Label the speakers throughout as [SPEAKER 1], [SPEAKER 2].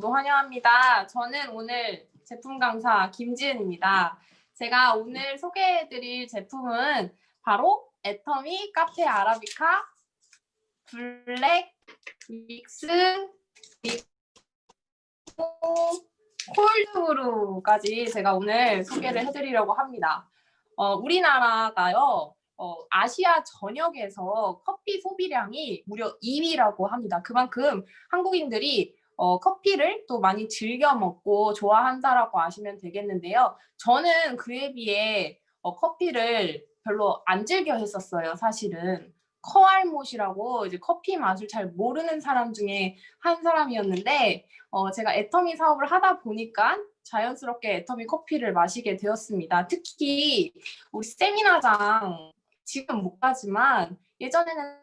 [SPEAKER 1] 환영합니다. 저는 오늘 제품 강사 김지은입니다. 제가 오늘 소개해드릴 제품은 바로 애터미 카페 아라비카 블랙 믹스 콜드브루까지 제가 오늘 소개를 해드리려고 합니다. 우리나라가요. 아시아 전역에서 커피 소비량이 무려 2위라고 합니다. 그만큼 한국인들이 커피를 또 많이 즐겨 먹고 좋아한다라고 아시면 되겠는데요. 저는 그에 비해 커피를 별로 안 즐겨 했었어요, 사실은. 커알못이라고 이제 커피 맛을 잘 모르는 사람 중에 한 사람이었는데 제가 애터미 사업을 하다 보니까 자연스럽게 애터미 커피를 마시게 되었습니다. 특히 우리 세미나장 지금 못 가지만 예전에는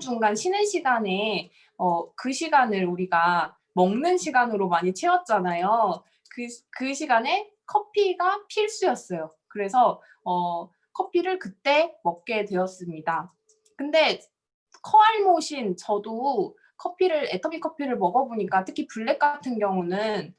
[SPEAKER 1] 중간 쉬는 시간에 그 시간을 우리가 먹는 시간으로 많이 채웠잖아요. 그 시간에 커피가 필수였어요. 그래서 커피를 그때 먹게 되었습니다. 근데 커알못인 저도 애터미 커피를 먹어보니까 특히 블랙 같은 경우는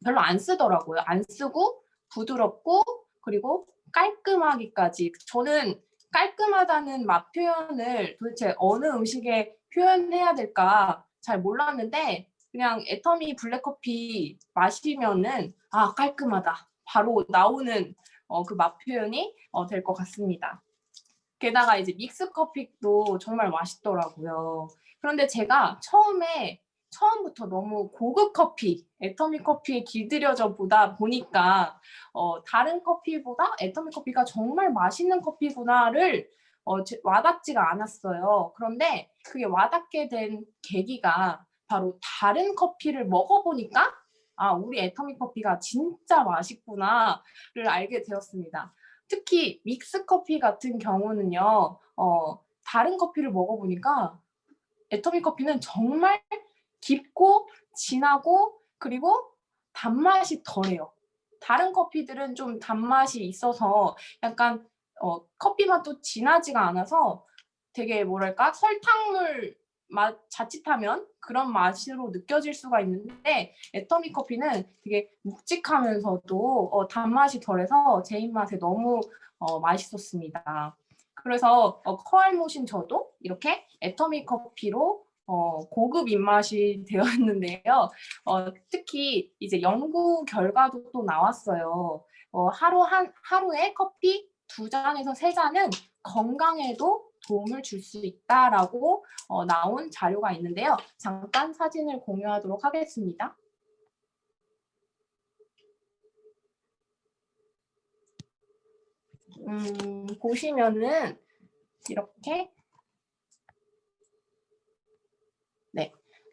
[SPEAKER 1] 별로 안 쓰더라고요. 안 쓰고 부드럽고 그리고 깔끔하기까지. 저는 깔끔하다는 맛 표현을 도대체 어느 음식에 표현해야 될까 잘 몰랐는데 그냥 애터미 블랙커피 마시면은 아 깔끔하다 바로 나오는 그 맛 표현이 될 것 같습니다. 게다가 이제 믹스 커피도 정말 맛있더라고요. 그런데 제가 처음부터 너무 고급 커피, 애터미 커피에 길들여져 보다 보니까 다른 커피보다 애터미 커피가 정말 맛있는 커피구나를 와닿지가 않았어요. 그런데 그게 와닿게 된 계기가 바로 다른 커피를 먹어보니까 아, 우리 애터미 커피가 진짜 맛있구나를 알게 되었습니다. 특히 믹스 커피 같은 경우는요. 다른 커피를 먹어보니까 애터미 커피는 정말 깊고 진하고 그리고 단맛이 덜해요. 다른 커피들은 좀 단맛이 있어서 약간 커피 맛도 진하지가 않아서 되게 뭐랄까 설탕물 맛 자칫하면 그런 맛으로 느껴질 수가 있는데 애터미 커피는 되게 묵직하면서도 단맛이 덜해서 제 입맛에 너무 맛있었습니다. 그래서 커알못인 저도 이렇게 애터미 커피로 고급 입맛이 되었는데요. 특히 이제 연구 결과도 또 나왔어요. 하루에 커피 2잔에서 3잔은 건강에도 도움을 줄 수 있다라고 나온 자료가 있는데요. 잠깐 사진을 공유하도록 하겠습니다. 보시면은 이렇게 네.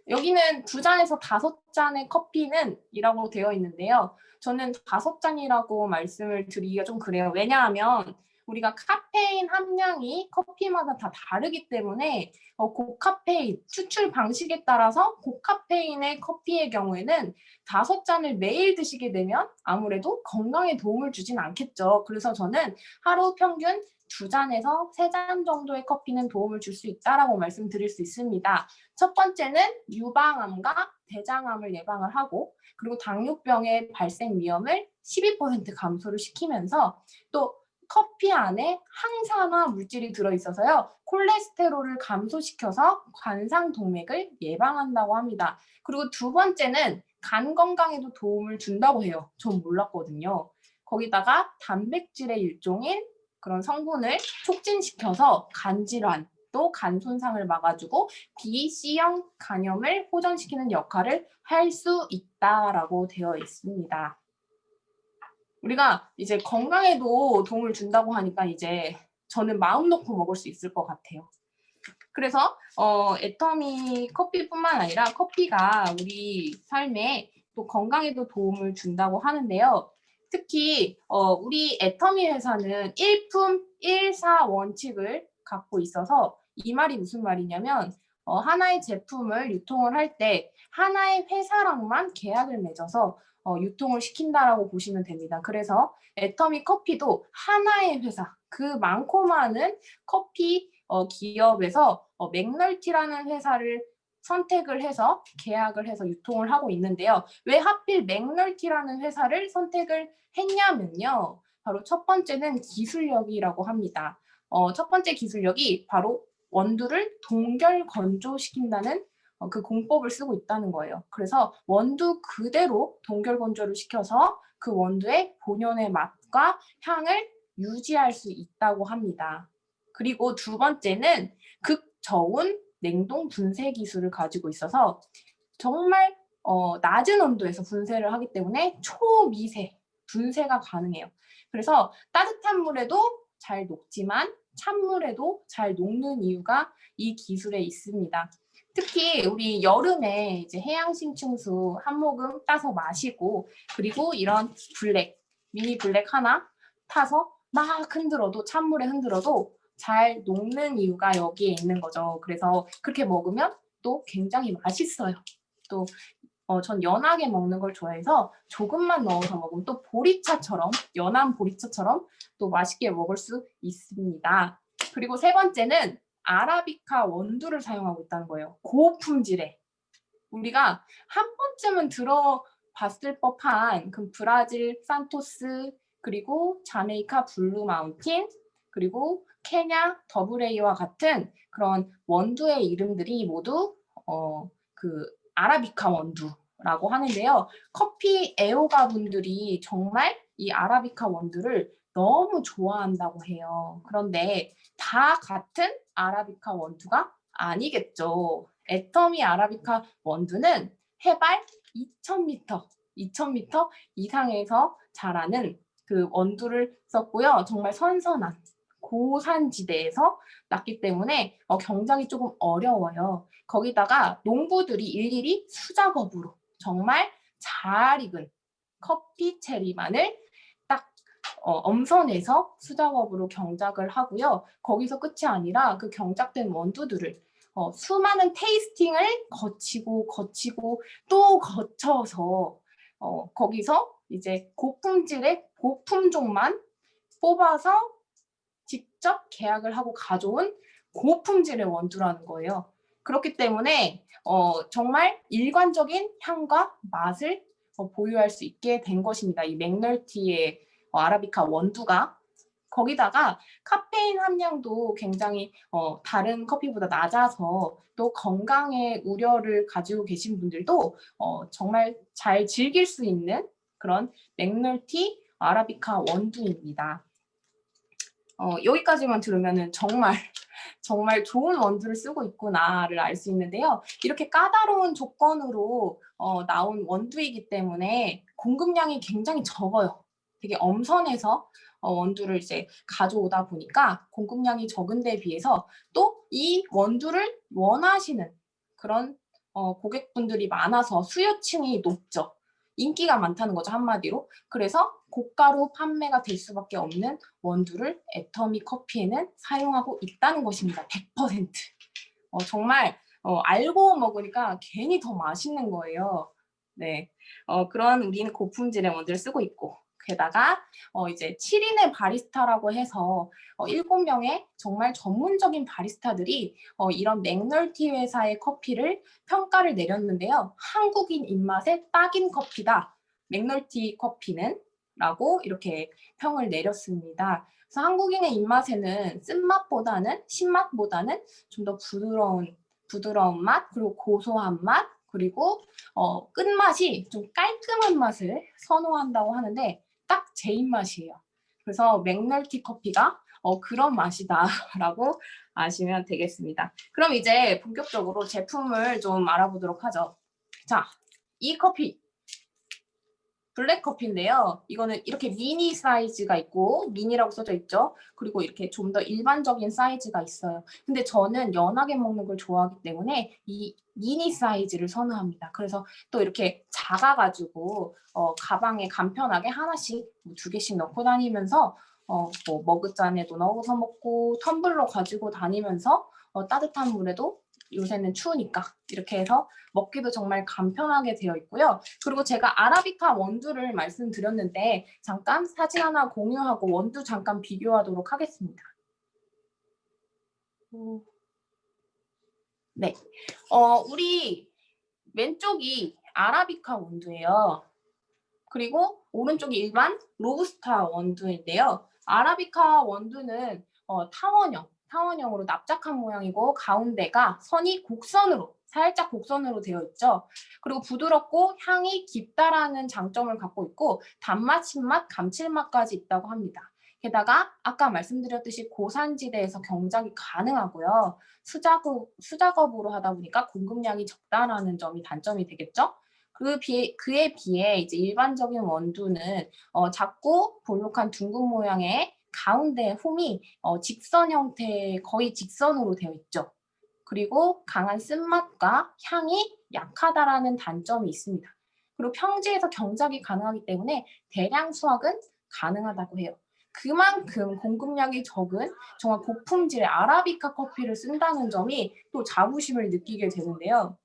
[SPEAKER 1] 여기는 2잔에서 5잔의 커피는 이라고 되어 있는데요. 저는 5잔이라고 말씀을 드리기가 좀 그래요. 왜냐하면 우리가 카페인 함량이 커피마다 다 다르기 때문에 고카페인, 추출 방식에 따라서 고카페인의 커피의 경우에는 5잔을 매일 드시게 되면 아무래도 건강에 도움을 주진 않겠죠. 그래서 저는 하루 평균 2잔에서 3잔 정도의 커피는 도움을 줄 수 있다라고 말씀드릴 수 있습니다. 첫 번째는 유방암과 대장암을 예방을 하고 그리고 당뇨병의 발생 위험을 12% 감소를 시키면서 또 커피 안에 항산화 물질이 들어있어서요. 콜레스테롤을 감소시켜서 관상동맥을 예방한다고 합니다. 그리고 2번째는 간 건강에도 도움을 준다고 해요. 전 몰랐거든요. 거기다가 단백질의 일종인 그런 성분을 촉진시켜서 간질환, 또 간 손상을 막아주고 BC형 간염을 호전시키는 역할을 할 수 있다라고 되어 있습니다. 우리가 이제 건강에도 도움을 준다고 하니까 이제 저는 마음 놓고 먹을 수 있을 것 같아요. 그래서 애터미 커피뿐만 아니라 커피가 우리 삶에 또 건강에도 도움을 준다고 하는데요. 특히 우리 애터미 회사는 일품 1사 원칙을 갖고 있어서 이 말이 무슨 말이냐면 하나의 제품을 유통을 할 때 하나의 회사랑만 계약을 맺어서 유통을 시킨다라고 보시면 됩니다. 그래서 애터미 커피도 하나의 회사, 그 많고 많은 커피 기업에서 맥널티라는 회사를 선택을 해서 계약을 해서 유통을 하고 있는데요. 왜 하필 맥널티라는 회사를 선택을 했냐면요. 바로 첫 번째는 기술력이라고 합니다. 첫 번째 기술력이 바로 원두를 동결 건조시킨다는 그 공법을 쓰고 있다는 거예요. 그래서 원두 그대로 동결 건조를 시켜서 그 원두의 본연의 맛과 향을 유지할 수 있다고 합니다. 그리고 두 번째는 극저온 냉동 분쇄 기술을 가지고 있어서 정말 낮은 온도에서 분쇄를 하기 때문에 초미세 분쇄가 가능해요. 그래서 따뜻한 물에도 잘 녹지만 찬물에도 잘 녹는 이유가 이 기술에 있습니다. 특히 우리 여름에 이제 해양심층수 한 모금 따서 마시고 그리고 이런 블랙, 미니 블랙 하나 타서 막 흔들어도 찬물에 흔들어도 잘 녹는 이유가 여기에 있는 거죠. 그래서 그렇게 먹으면 또 굉장히 맛있어요. 또 전 연하게 먹는 걸 좋아해서 조금만 넣어서 먹으면 또 보리차처럼 연한 보리차처럼 또 맛있게 먹을 수 있습니다. 그리고 세 번째는 아라비카 원두를 사용하고 있다는 거예요. 고품질의. 우리가 한 번쯤은 들어봤을 법한 그 브라질 산토스 그리고 자메이카 블루 마운틴 그리고 케냐 더블A와 같은 그런 원두의 이름들이 모두 그 아라비카 원두라고 하는데요. 커피 애호가 분들이 정말 이 아라비카 원두를 너무 좋아한다고 해요. 그런데 다 같은 아라비카 원두가 아니겠죠. 애터미 아라비카 원두는 해발 2,000m 이상에서 자라는 그 원두를 썼고요. 정말 선선한 고산지대에서 났기 때문에 경작이 조금 어려워요. 거기다가 농부들이 일일이 수작업으로 정말 잘 익은 커피 체리만을 딱 엄선해서 수작업으로 경작을 하고요. 거기서 끝이 아니라 그 경작된 원두들을 수많은 테이스팅을 거치고 또 거쳐서 거기서 이제 고품질의 고품종만 뽑아서 직접 계약을 하고 가져온 고품질의 원두라는 거예요. 그렇기 때문에 정말 일관적인 향과 맛을 보유할 수 있게 된 것입니다. 이 맥널티의 아라비카 원두가. 거기다가 카페인 함량도 굉장히 다른 커피보다 낮아서 또 건강에 우려를 가지고 계신 분들도 정말 잘 즐길 수 있는 그런 맥널티 아라비카 원두입니다. 여기까지만 들으면은 정말 좋은 원두를 쓰고 있구나를 알 수 있는데요. 이렇게 까다로운 조건으로 나온 원두이기 때문에 공급량이 굉장히 적어요. 되게 엄선해서 원두를 이제 가져오다 보니까 공급량이 적은 데 비해서 또 이 원두를 원하시는 그런 고객분들이 많아서 수요층이 높죠. 인기가 많다는 거죠, 한마디로. 그래서 고가로 판매가 될 수밖에 없는 원두를 애터미 커피에는 사용하고 있다는 것입니다. 100%. 정말 알고 먹으니까 괜히 더 맛있는 거예요. 네, 그런 우리는 고품질의 원두를 쓰고 있고 게다가 이제 7인의 바리스타라고 해서 7명의 정말 전문적인 바리스타들이 이런 맥널티 회사의 커피를 평가를 내렸는데요. 한국인 입맛에 딱인 커피다. 맥널티 커피는 라고 이렇게 평을 내렸습니다. 그래서 한국인의 입맛에는 쓴맛보다는 신맛보다는 좀 더 부드러운 맛 그리고 고소한 맛 그리고 끝맛이 좀 깔끔한 맛을 선호한다고 하는데 딱 제 입맛이에요. 그래서 맥널티 커피가 그런 맛이다라고 아시면 되겠습니다. 그럼 이제 본격적으로 제품을 좀 알아보도록 하죠. 자, 이 커피 블랙 커피인데요. 이거는 이렇게 미니 사이즈가 있고 미니라고 써져 있죠. 그리고 이렇게 좀 더 일반적인 사이즈가 있어요. 근데 저는 연하게 먹는 걸 좋아하기 때문에 이 미니 사이즈를 선호합니다. 그래서 또 이렇게 작아가지고 가방에 간편하게 하나씩 뭐 2개씩 넣고 다니면서 뭐 머그잔에도 넣어서 먹고 텀블러 가지고 다니면서 따뜻한 물에도 요새는 추우니까 이렇게 해서 먹기도 정말 간편하게 되어 있고요. 그리고 제가 아라비카 원두를 말씀드렸는데 잠깐 사진 하나 공유하고 원두 잠깐 비교하도록 하겠습니다. 네, 우리 왼쪽이 아라비카 원두예요. 그리고 오른쪽이 일반 로부스타 원두인데요. 아라비카 원두는 타원형으로 납작한 모양이고 가운데가 선이 살짝 곡선으로 되어 있죠. 그리고 부드럽고 향이 깊다라는 장점을 갖고 있고 단맛, 신맛, 감칠맛까지 있다고 합니다. 게다가 아까 말씀드렸듯이 고산지대에서 경작이 가능하고요. 수작업으로 하다 보니까 공급량이 적다라는 점이 단점이 되겠죠. 그에 비해 이제 일반적인 원두는 작고 볼록한 둥근 모양의 가운데 홈이 직선 형태, 거의 직선으로 되어 있죠. 그리고 강한 쓴맛과 향이 약하다라는 단점이 있습니다. 그리고 평지에서 경작이 가능하기 때문에 대량 수확은 가능하다고 해요. 그만큼 공급량이 적은 정말 고품질의 아라비카 커피를 쓴다는 점이 또 자부심을 느끼게 되는데요.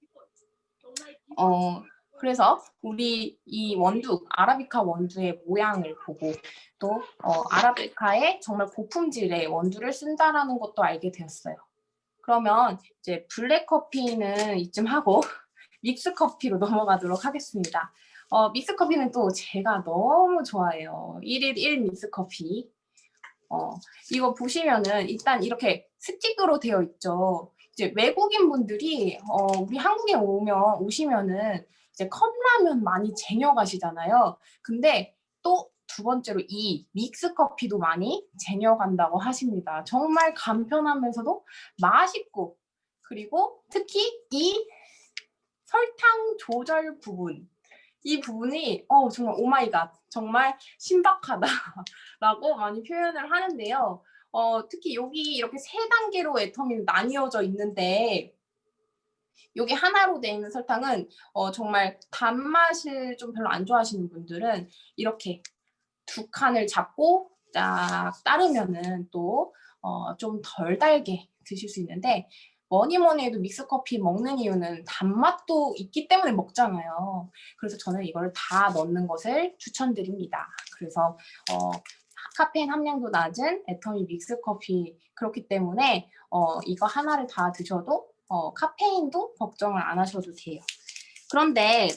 [SPEAKER 1] 그래서 우리 이 아라비카 원두의 모양을 보고 또 아라비카의 정말 고품질의 원두를 쓴다라는 것도 알게 되었어요. 그러면 이제 블랙 커피는 이쯤 하고 믹스 커피로 넘어가도록 하겠습니다. 믹스 커피는 또 제가 너무 좋아해요. 1일 1 믹스 커피. 이거 보시면은 일단 이렇게 스틱으로 되어 있죠. 이제 외국인 분들이 우리 한국에 오시면은 이제 컵라면 많이 쟁여가시잖아요. 근데 또 두 번째로 이 믹스 커피도 많이 쟁여간다고 하십니다. 정말 간편하면서도 맛있고 그리고 특히 이 설탕 조절 부분 이 부분이 정말 오마이갓 정말 신박하다라고 많이 표현을 하는데요. 특히 여기 이렇게 세 단계로 애텀이 나뉘어져 있는데 여기 하나로 되어 있는 설탕은 정말 단맛을 좀 별로 안 좋아하시는 분들은 이렇게 두 칸을 잡고 딱 따르면은 또 좀 덜 달게 드실 수 있는데 뭐니 해도 믹스커피 먹는 이유는 단맛도 있기 때문에 먹잖아요. 그래서 저는 이걸 다 넣는 것을 추천드립니다. 그래서 카페인 함량도 낮은 애터미 믹스커피 그렇기 때문에 이거 하나를 다 드셔도 카페인도 걱정을 안 하셔도 돼요. 그런데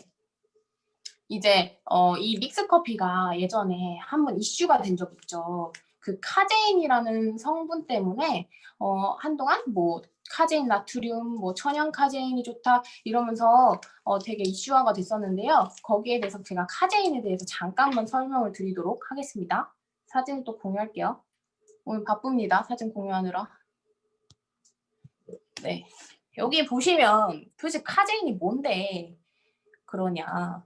[SPEAKER 1] 이제 이 믹스커피가 예전에 한번 이슈가 된 적 있죠. 그 카제인이라는 성분 때문에 한동안 뭐 카제인 나트륨, 뭐 천연 카제인이 좋다 이러면서 되게 이슈화가 됐었는데요. 거기에 대해서 제가 카제인에 대해서 잠깐만 설명을 드리도록 하겠습니다. 사진을 또 공유할게요. 오늘 바쁩니다. 사진 공유하느라. 네. 여기 보시면 도대체 카제인이 뭔데 그러냐.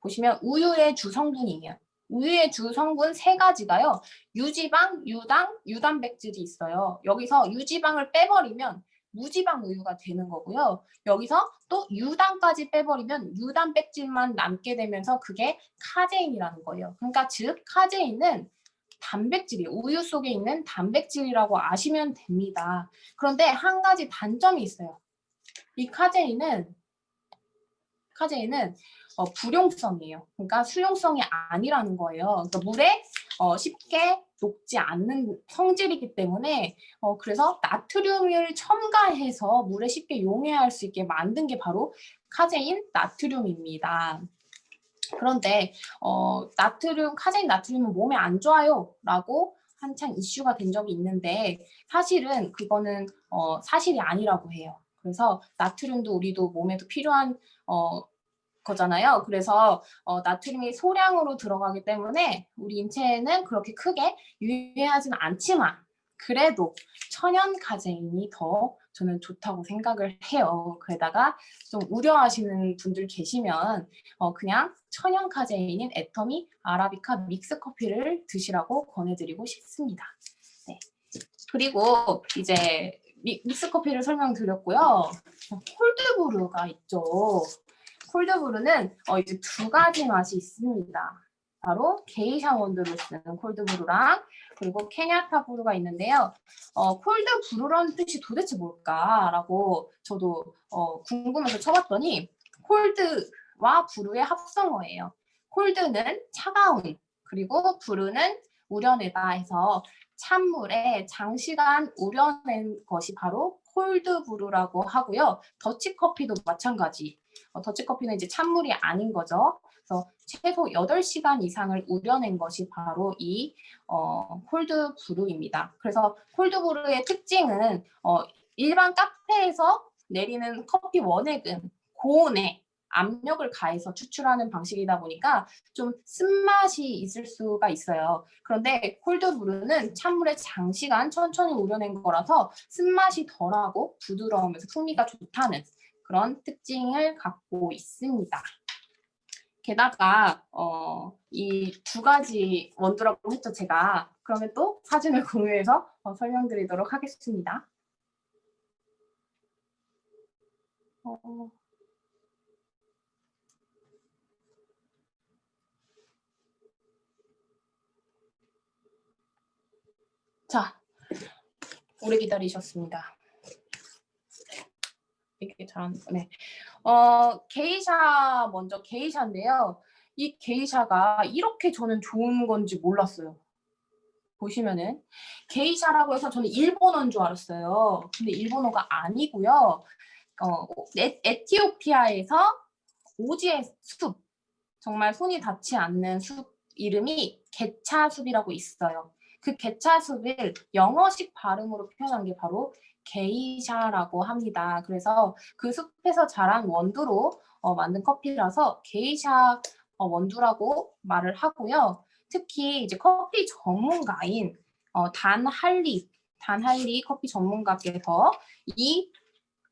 [SPEAKER 1] 보시면 우유의 주성분이에요. 우유의 주성분 세 가지가요. 유지방, 유당, 유단백질이 있어요. 여기서 유지방을 빼버리면 무지방 우유가 되는 거고요. 여기서 또 유당까지 빼버리면 유단백질만 남게 되면서 그게 카제인이라는 거예요. 그러니까 즉 카제인은 단백질이 우유 속에 있는 단백질이라고 아시면 됩니다. 그런데 한 가지 단점이 있어요. 이 카제인은 불용성이에요. 그러니까 수용성이 아니라는 거예요. 그러니까 물에 쉽게 녹지 않는 성질이기 때문에 그래서 나트륨을 첨가해서 물에 쉽게 용해할 수 있게 만든 게 바로 카제인 나트륨입니다. 그런데 카제인 나트륨은 몸에 안 좋아요 라고 한창 이슈가 된 적이 있는데 사실은 그거는 사실이 아니라고 해요. 그래서 나트륨도 우리도 몸에도 필요한 거잖아요. 그래서 나트륨이 소량으로 들어가기 때문에 우리 인체에는 그렇게 크게 유해하지는 않지만 그래도 천연 카제인이 더 저는 좋다고 생각을 해요. 그러다가 좀 우려하시는 분들 계시면 그냥 천연 카제인인 애터미 아라비카 믹스 커피를 드시라고 권해드리고 싶습니다. 네. 그리고 이제 믹스 커피를 설명드렸고요. 콜드브루가 있죠. 콜드브루는 이제 두 가지 맛이 있습니다. 바로 게이샤 원두를 쓰는 콜드브루랑 그리고 케냐타 브루가 있는데요. 콜드브루라는 뜻이 도대체 뭘까라고 저도 궁금해서 쳐봤더니 콜드와 브루의 합성어예요. 콜드는 차가운 그리고 브루는 우려내다 해서 찬물에 장시간 우려낸 것이 바로 콜드브루라고 하고요. 더치커피도 마찬가지. 더치커피는 이제 찬물이 아닌 거죠. 그래서 최소 8시간 이상을 우려낸 것이 바로 이 콜드브루입니다. 그래서 콜드브루의 특징은 일반 카페에서 내리는 커피 원액은 고온에 압력을 가해서 추출하는 방식이다 보니까 좀 쓴맛이 있을 수가 있어요. 그런데 콜드브루는 찬물에 장시간 천천히 우려낸 거라서 쓴맛이 덜하고 부드러우면서 풍미가 좋다는 그런 특징을 갖고 있습니다. 게다가 이 두 가지 원두라고 했죠, 제가. 그러면 또 사진을 공유해서 설명드리도록 하겠습니다. 자, 오래 기다리셨습니다. 이게 잘 네. 게이샤 먼저 게이샤인데요. 이 게이샤가 이렇게 저는 좋은 건지 몰랐어요. 보시면은 게이샤라고 해서 저는 일본어인 줄 알았어요. 근데 일본어가 아니고요. 에티오피아에서 오지의 숲, 정말 손이 닿지 않는 숲 이름이 게차숲이라고 있어요. 그 게차숲을 영어식 발음으로 표현한 게 바로 게이샤라고 합니다. 그래서 그 숲에서 자란 원두로 만든 커피라서 게이샤 원두라고 말을 하고요. 특히 이제 커피 전문가인 단할리 커피 전문가께서 이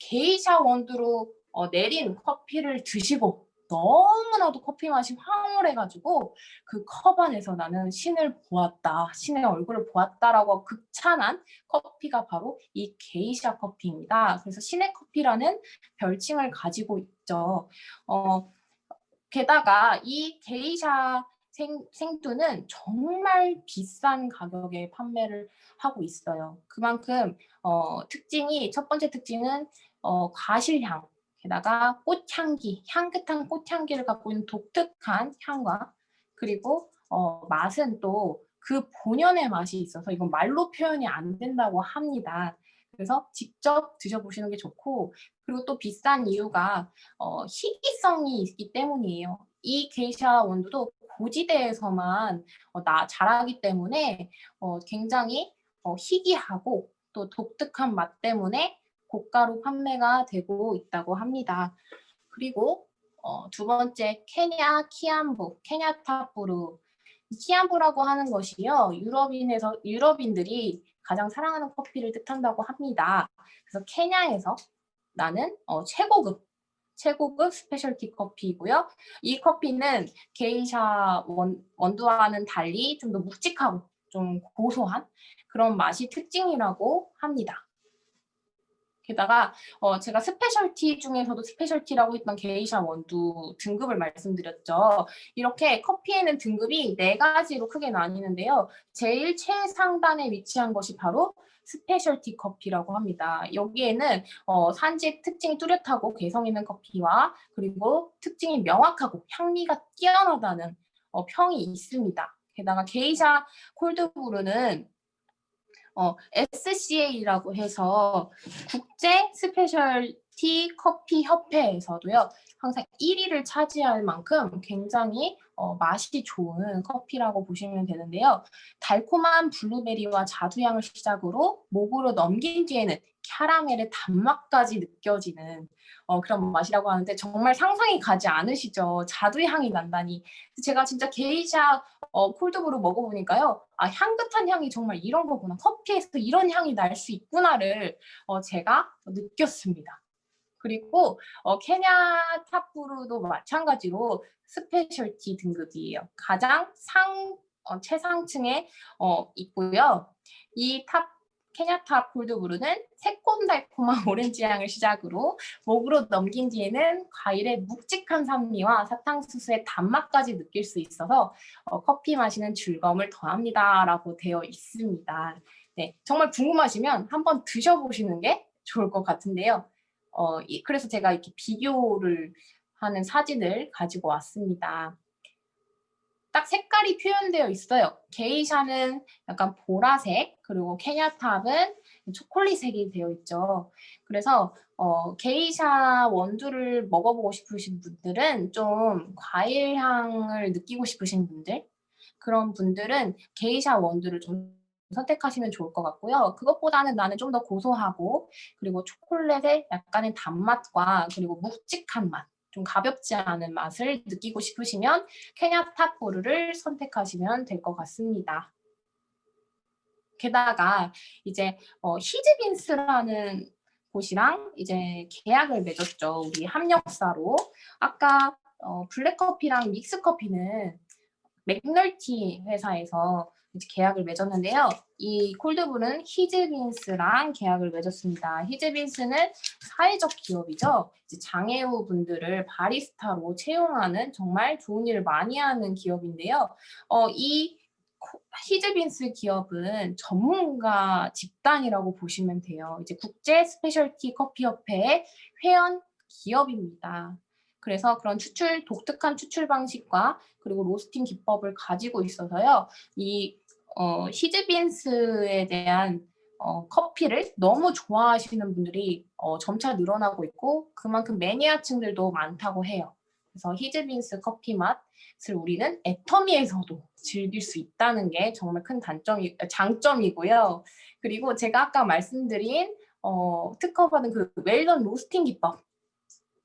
[SPEAKER 1] 게이샤 원두로 내린 커피를 드시고 너무나도 커피 맛이 황홀해가지고 그 컵 안에서 나는 신을 보았다, 신의 얼굴을 보았다라고 극찬한 커피가 바로 이 게이샤 커피입니다. 그래서 신의 커피라는 별칭을 가지고 있죠. 게다가 이 게이샤 생두는 정말 비싼 가격에 판매를 하고 있어요. 그만큼 특징이 첫 번째 특징은 과실향, 게다가 꽃향기, 향긋한 꽃향기를 갖고 있는 독특한 향과 그리고 맛은 또 그 본연의 맛이 있어서 이건 말로 표현이 안 된다고 합니다. 그래서 직접 드셔보시는 게 좋고 그리고 또 비싼 이유가 희귀성이 있기 때문이에요. 이 게이샤 원두도 고지대에서만 자라기 때문에 굉장히 희귀하고 또 독특한 맛 때문에 고가로 판매가 되고 있다고 합니다. 그리고 두 번째 케냐 키암부, 케냐 타푸루. 키암부라고 하는 것이요. 유럽인들이 가장 사랑하는 커피를 뜻한다고 합니다. 그래서 케냐에서 나는 최고급 스페셜티 커피이고요. 이 커피는 게이샤 원두와는 달리 좀 더 묵직하고 좀 고소한 그런 맛이 특징이라고 합니다. 게다가 제가 스페셜티 중에서도 스페셜티라고 했던 게이샤 원두 등급을 말씀드렸죠. 이렇게 커피에는 등급이 4가지로 크게 나뉘는데요. 제일 최상단에 위치한 것이 바로 스페셜티 커피라고 합니다. 여기에는 산지 특징이 뚜렷하고 개성 있는 커피와 그리고 특징이 명확하고 향미가 뛰어나다는 평이 있습니다. 게다가 게이샤 콜드브루는 SCA라고 해서 국제 스페셜티 커피 협회에서도요. 항상 1위를 차지할 만큼 굉장히 맛이 좋은 커피라고 보시면 되는데요. 달콤한 블루베리와 자두향을 시작으로 목으로 넘긴 뒤에는 캐러멜의 단맛까지 느껴지는 그런 맛이라고 하는데 정말 상상이 가지 않으시죠? 자두향이 난다니. 제가 진짜 게이샤 콜드브루 먹어보니까요. 아, 향긋한 향이 정말 이런 거구나. 커피에서 이런 향이 날 수 있구나를 제가 느꼈습니다. 그리고 케냐 탑브루도 마찬가지로 스페셜티 등급이에요. 가장 최상층에 있고요. 이 케냐탑 콜드브루는 새콤달콤한 오렌지 향을 시작으로 목으로 넘긴 뒤에는 과일의 묵직한 산미와 사탕수수의 단맛까지 느낄 수 있어서 커피 마시는 즐거움을 더합니다라고 되어 있습니다. 네, 정말 궁금하시면 한번 드셔보시는 게 좋을 것 같은데요. 그래서 제가 이렇게 비교를 하는 사진을 가지고 왔습니다. 딱 색깔이 표현되어 있어요. 게이샤는 약간 보라색, 그리고 케냐탑은 초콜릿색이 되어 있죠. 그래서 게이샤 원두를 먹어보고 싶으신 분들은 좀 과일 향을 느끼고 싶으신 분들, 그런 분들은 게이샤 원두를 좀 선택하시면 좋을 것 같고요. 그것보다는 나는 좀 더 고소하고 그리고 초콜릿의 약간의 단맛과 그리고 묵직한 맛, 좀 가볍지 않은 맛을 느끼고 싶으시면 케냐타 포르를 선택하시면 될 것 같습니다. 게다가 이제 히즈빈스라는 곳이랑 이제 계약을 맺었죠. 우리 합력사로. 아까 블랙커피랑 믹스커피는 맥널티 회사에서 이제 계약을 맺었는데요. 이 콜드브루는 히즈빈스랑 계약을 맺었습니다. 히즈빈스는 사회적 기업이죠. 이제 장애우 분들을 바리스타로 채용하는 정말 좋은 일을 많이 하는 기업인데요. 이 히즈빈스 기업은 전문가 집단이라고 보시면 돼요. 이제 국제 스페셜티 커피 협회의 회원 기업입니다. 그래서 그런 독특한 추출 방식과 그리고 로스팅 기법을 가지고 있어서요. 이 히즈빈스에 대한 커피를 너무 좋아하시는 분들이 점차 늘어나고 있고 그만큼 매니아층들도 많다고 해요. 그래서 히즈빈스 커피 맛을 우리는 애터미에서도 즐길 수 있다는 게 정말 큰 장점이고요. 그리고 제가 아까 말씀드린 특허받은 그 웰던 로스팅 기법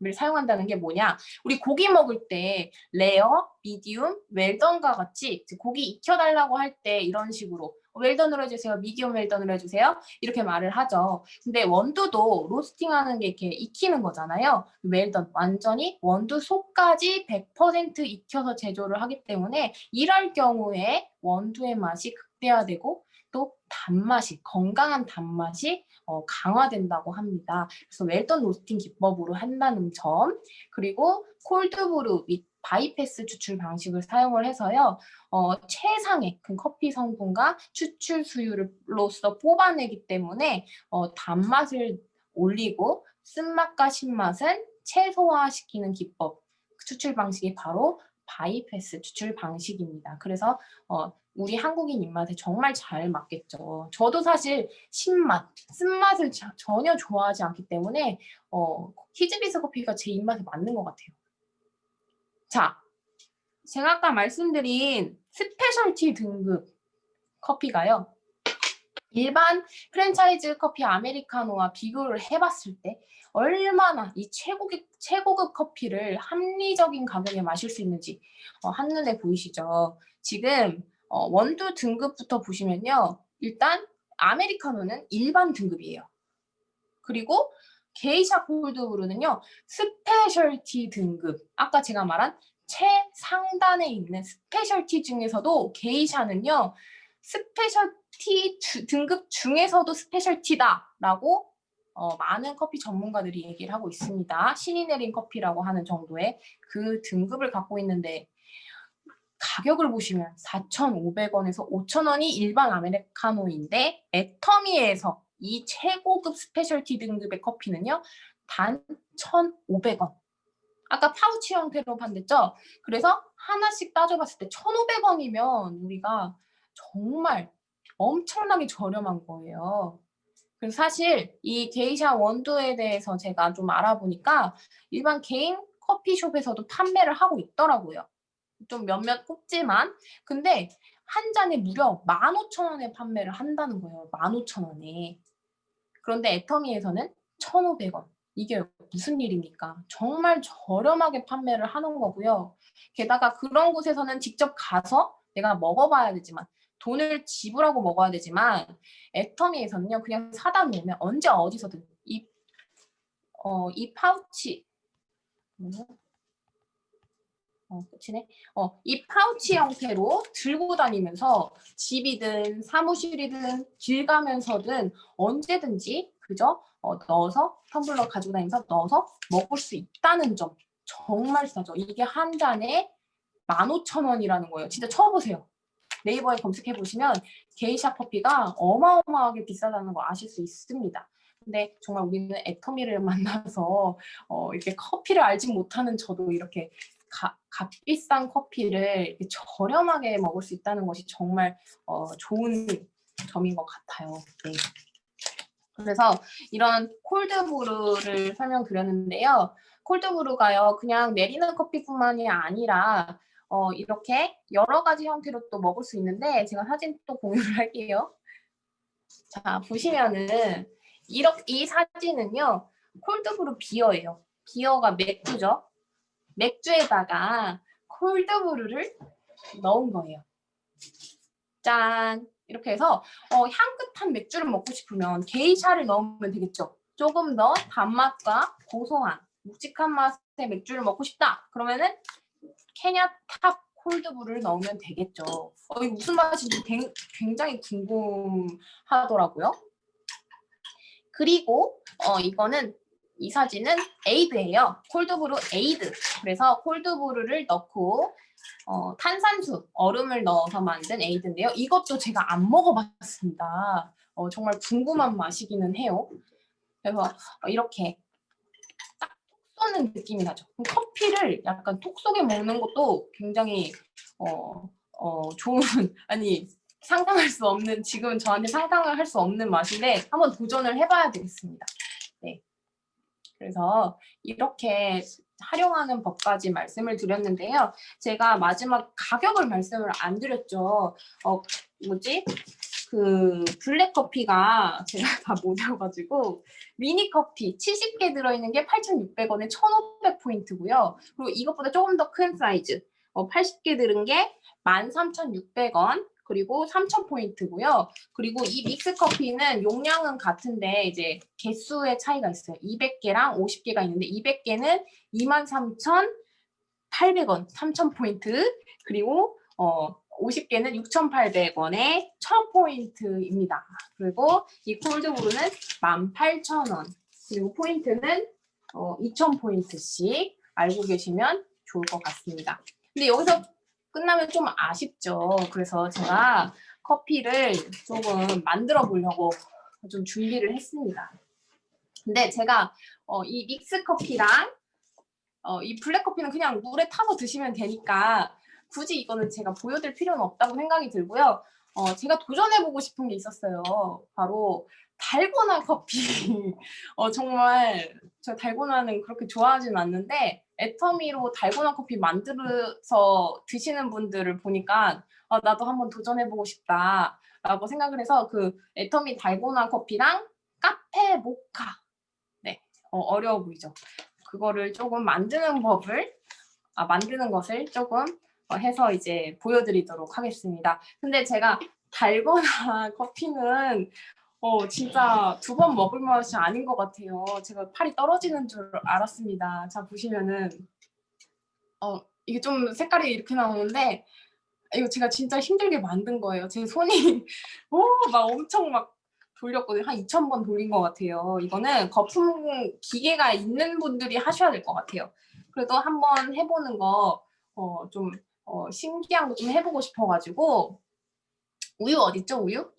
[SPEAKER 1] 을 사용한다는 게 뭐냐? 우리 고기 먹을 때 레어, 미디움, 웰던과 같이 고기 익혀달라고 할 때 이런 식으로 웰던으로 해주세요, 미디움 웰던으로 해주세요 이렇게 말을 하죠. 근데 원두도 로스팅하는 게 이렇게 익히는 거잖아요. 웰던 완전히 원두 속까지 100% 익혀서 제조를 하기 때문에 이럴 경우에 원두의 맛이 극대화되고 또 단맛이 건강한 단맛이 강화된다고 합니다. 그래서 웰던 로스팅 기법으로 한다는 점, 그리고 콜드브루 및 바이패스 추출 방식을 사용을 해서요. 최상의 그 커피 성분과 추출 수율로서 뽑아내기 때문에 단맛을 올리고 쓴맛과 신맛은 최소화시키는 기법, 추출 방식이 바로 바이패스 추출 방식입니다. 그래서 우리 한국인 입맛에 정말 잘 맞겠죠. 저도 사실 신맛, 쓴맛을 전혀 좋아하지 않기 때문에 히즈비스 커피가 제 입맛에 맞는 것 같아요. 자, 제가 아까 말씀드린 스페셜티 등급 커피가요. 일반 프랜차이즈 커피 아메리카노와 비교를 해봤을 때 얼마나 이 최고급 커피를 합리적인 가격에 마실 수 있는지 한눈에 보이시죠? 지금 원두 등급부터 보시면요. 일단 아메리카노는 일반 등급이에요. 그리고 게이샤 콜드브루는요. 스페셜티 등급. 아까 제가 말한 최상단에 있는 스페셜티 중에서도 게이샤는요. 스페셜티 등급 중에서도 스페셜티다라고 많은 커피 전문가들이 얘기를 하고 있습니다. 신이 내린 커피라고 하는 정도의 그 등급을 갖고 있는데 가격을 보시면 4,500원에서 5,000원이 일반 아메리카노인데 애터미에서 이 최고급 스페셜티 등급의 커피는요. 단 1,500원. 아까 파우치 형태로 판댔죠? 그래서 하나씩 따져봤을 때 1,500원이면 우리가 정말 엄청나게 저렴한 거예요. 그래서 사실 이 게이샤 원두에 대해서 제가 좀 알아보니까 일반 개인 커피숍에서도 판매를 하고 있더라고요. 좀 몇몇 꼽지만 근데 한 잔에 무려 15,000원에 판매를 한다는 거예요. 15,000원에. 그런데 애터미에서는 1,500원. 이게 무슨 일입니까? 정말 저렴하게 판매를 하는 거고요. 게다가 그런 곳에서는 직접 가서 내가 먹어봐야 되지만 돈을 지불하고 먹어야 되지만 애터미에서는요. 그냥 사다 놓으면 언제 어디서든 이 파우치 끝이네. 이 파우치 형태로 들고 다니면서 집이든 사무실이든 길 가면서든 언제든지 그죠? 넣어서 텀블러 가지고 다니면서 넣어서 먹을 수 있다는 점 정말 싸죠. 이게 한 잔에 15,000원이라는 거예요. 진짜 쳐보세요. 네이버에 검색해 보시면 게이샤 커피가 어마어마하게 비싸다는 거 아실 수 있습니다. 근데 정말 우리는 애터미를 만나서 이렇게 커피를 알지 못하는 저도 이렇게 값비싼 커피를 이렇게 저렴하게 먹을 수 있다는 것이 정말 좋은 점인 것 같아요. 네. 그래서 이런 콜드브루를 설명드렸는데요. 콜드브루가요, 그냥 내리는 커피뿐만이 아니라 이렇게 여러 가지 형태로 또 먹을 수 있는데 제가 사진 또 공유를 할게요. 자, 보시면은 이 사진은요, 콜드브루 비어예요. 비어가 맥주죠. 맥주에다가 콜드브루를 넣은 거예요. 짠! 이렇게 해서 향긋한 맥주를 먹고 싶으면 게이샤를 넣으면 되겠죠. 조금 더 단맛과 고소한 묵직한 맛의 맥주를 먹고 싶다. 그러면은 케냐 탑 콜드브루를 넣으면 되겠죠. 이게 무슨 맛인지 굉장히 궁금하더라고요. 그리고 이 사진은 에이드예요. 콜드브루 에이드. 그래서 콜드브루를 넣고 탄산수, 얼음을 넣어서 만든 에이드인데요. 이것도 제가 안 먹어봤습니다. 정말 궁금한 맛이기는 해요. 그래서 이렇게 딱 톡 쏘는 느낌이 나죠. 커피를 약간 톡 쏘게 먹는 것도 굉장히 좋은, 아니 상상할 수 없는, 지금 저한테 상상을 할 수 없는 맛인데 한번 도전을 해봐야 되겠습니다. 네. 그래서 이렇게 활용하는 법까지 말씀을 드렸는데요. 제가 마지막 가격을 말씀을 안 드렸죠. 그 블랙 커피가 제가 다 못 외워가지고 미니 커피 70개 들어있는 게 8,600원에 1,500포인트고요. 그리고 이것보다 조금 더 큰 사이즈 80개 들은 게 13,600원. 그리고 3,000포인트고요. 그리고 이 믹스 커피는 용량은 같은데 이제 개수의 차이가 있어요. 200개랑 50개가 있는데 200개는 23,800원, 3,000포인트. 그리고 50개는 6,800원에 1,000포인트입니다. 그리고 이 콜드브루는 18,000원. 그리고 포인트는 2,000포인트씩 알고 계시면 좋을 것 같습니다. 근데 여기서 끝나면 좀 아쉽죠. 그래서 제가 커피를 조금 만들어 보려고 좀 준비를 했습니다. 근데 제가 이 믹스 커피랑 이 블랙 커피는 그냥 물에 타서 드시면 되니까 굳이 이거는 제가 보여드릴 필요는 없다고 생각이 들고요. 제가 도전해보고 싶은 게 있었어요. 바로 달고나 커피. 정말 저 달고나는 그렇게 좋아하진 않는데 애터미로 달고나 커피 만들어서 드시는 분들을 보니까 나도 한번 도전해보고 싶다라고 생각을 해서 그 애터미 달고나 커피랑 카페 모카. 네, 어려워 보이죠? 그거를 조금 만드는 것을 조금 해서 이제 보여드리도록 하겠습니다. 근데 제가 달거나 커피는 진짜 2번 먹을 맛이 아닌 것 같아요. 제가 팔이 떨어지는 줄 알았습니다. 자, 보시면은 이게 좀 색깔이 이렇게 나오는데 이거 제가 진짜 힘들게 만든 거예요. 제 손이 막 엄청 막 돌렸거든요. 한 2,000번 돌린 것 같아요. 이거는 거품 기계가 있는 분들이 하셔야 될 것 같아요. 그래도 한번 해보는 거 좀 신기한 거 좀 해보고 싶어가지고 우유 어딨죠? 우유?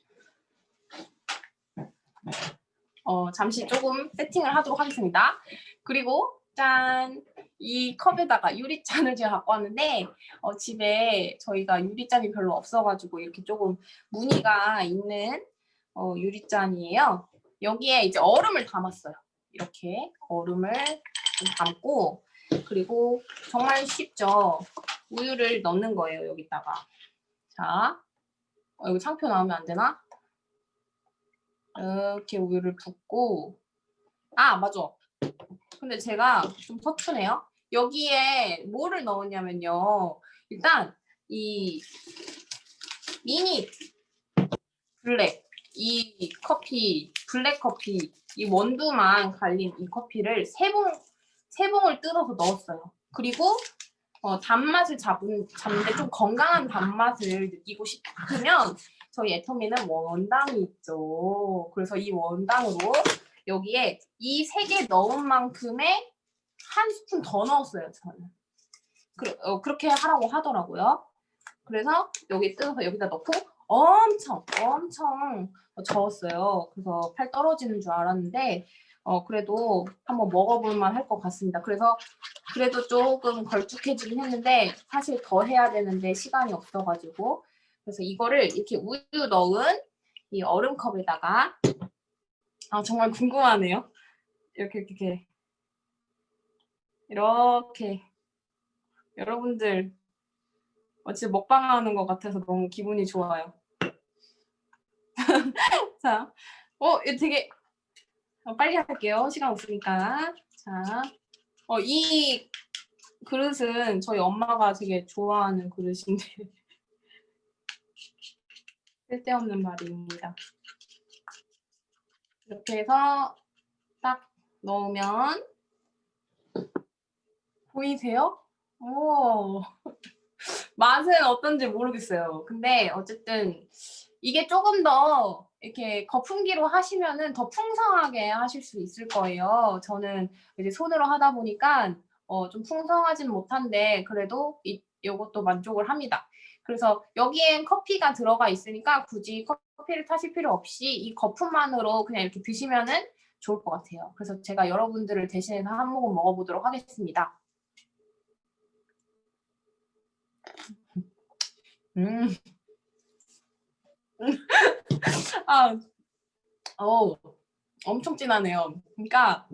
[SPEAKER 1] 잠시 조금 세팅을 하도록 하겠습니다. 그리고 짠! 이 컵에다가 유리잔을 제가 갖고 왔는데 집에 저희가 유리잔이 별로 없어가지고 이렇게 조금 무늬가 있는 유리잔이에요. 여기에 이제 얼음을 담았어요. 이렇게 얼음을 좀 담고 그리고 정말 쉽죠. 우유를 넣는 거예요. 여기다가. 자, 이거 상표 나오면 안 되나? 이렇게 우유를 붓고 맞아. 근데 제가 좀 서투네요. 여기에 뭐를 넣었냐면요. 일단 이 미니 블랙 이 커피 블랙 커피 이 원두만 갈린 이 커피를 세 봉을 뜯어서 넣었어요. 그리고 단맛을 잡는데 좀 건강한 단맛을 느끼고 싶으면 저희 애터미는 원당이 있죠. 그래서 이 원당으로 여기에 이 3개 넣은 만큼의 한 스푼 더 넣었어요. 저는 그렇게 하라고 하더라고요. 그래서 여기 뜯어서 여기다 넣고 엄청 저었어요. 그래서 팔 떨어지는 줄 알았는데 그래도 한번 먹어볼만 할 것 같습니다. 그래서 그래도 조금 걸쭉해지긴 했는데 사실 더 해야 되는데 시간이 없어가지고 그래서 이거를 이렇게 우유 넣은 이 얼음컵에다가 정말 궁금하네요. 이렇게 여러분들 진짜 먹방하는 것 같아서 너무 기분이 좋아요. 자, 이거 되게 빨리 할게요. 시간 없으니까. 자, 이 그릇은 저희 엄마가 되게 좋아하는 그릇인데 쓸데없는 말입니다. 이렇게 해서 딱 넣으면 보이세요? 오, 맛은 어떤지 모르겠어요. 근데 어쨌든 이게 조금 더 이렇게 거품기로 하시면은 더 풍성하게 하실 수 있을 거예요. 저는 이제 손으로 하다 보니까 좀 풍성하진 못한데 그래도 이것도 만족을 합니다. 그래서 여기엔 커피가 들어가 있으니까 굳이 커피를 타실 필요 없이 이 거품만으로 그냥 이렇게 드시면은 좋을 것 같아요. 그래서 제가 여러분들을 대신해서 한 모금 먹어보도록 하겠습니다. 엄청 진하네요. 그러니까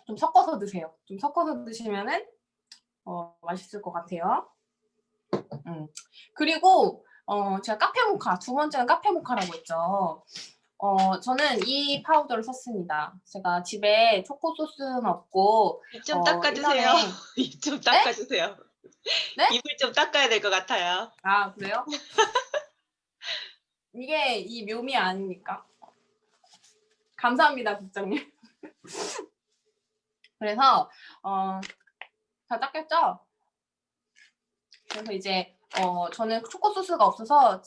[SPEAKER 1] 좀 섞어서 드세요. 좀 섞어서 드시면은 맛있을 것 같아요. 그리고 제가 카페모카, 두 번째는 카페모카라고 했죠. 저는 이 파우더를 썼습니다. 제가 집에 초코 소스는 없고
[SPEAKER 2] 입 좀 닦아주세요. 입 좀 닦아주세요.
[SPEAKER 1] 네?
[SPEAKER 2] 입을 좀 닦아야 될 것 같아요.
[SPEAKER 1] 아, 그래요? 이게 이 묘미 아닙니까? 감사합니다, 국장님. 그래서 다 닦였죠? 그래서 이제 저는 초코 소스가 없어서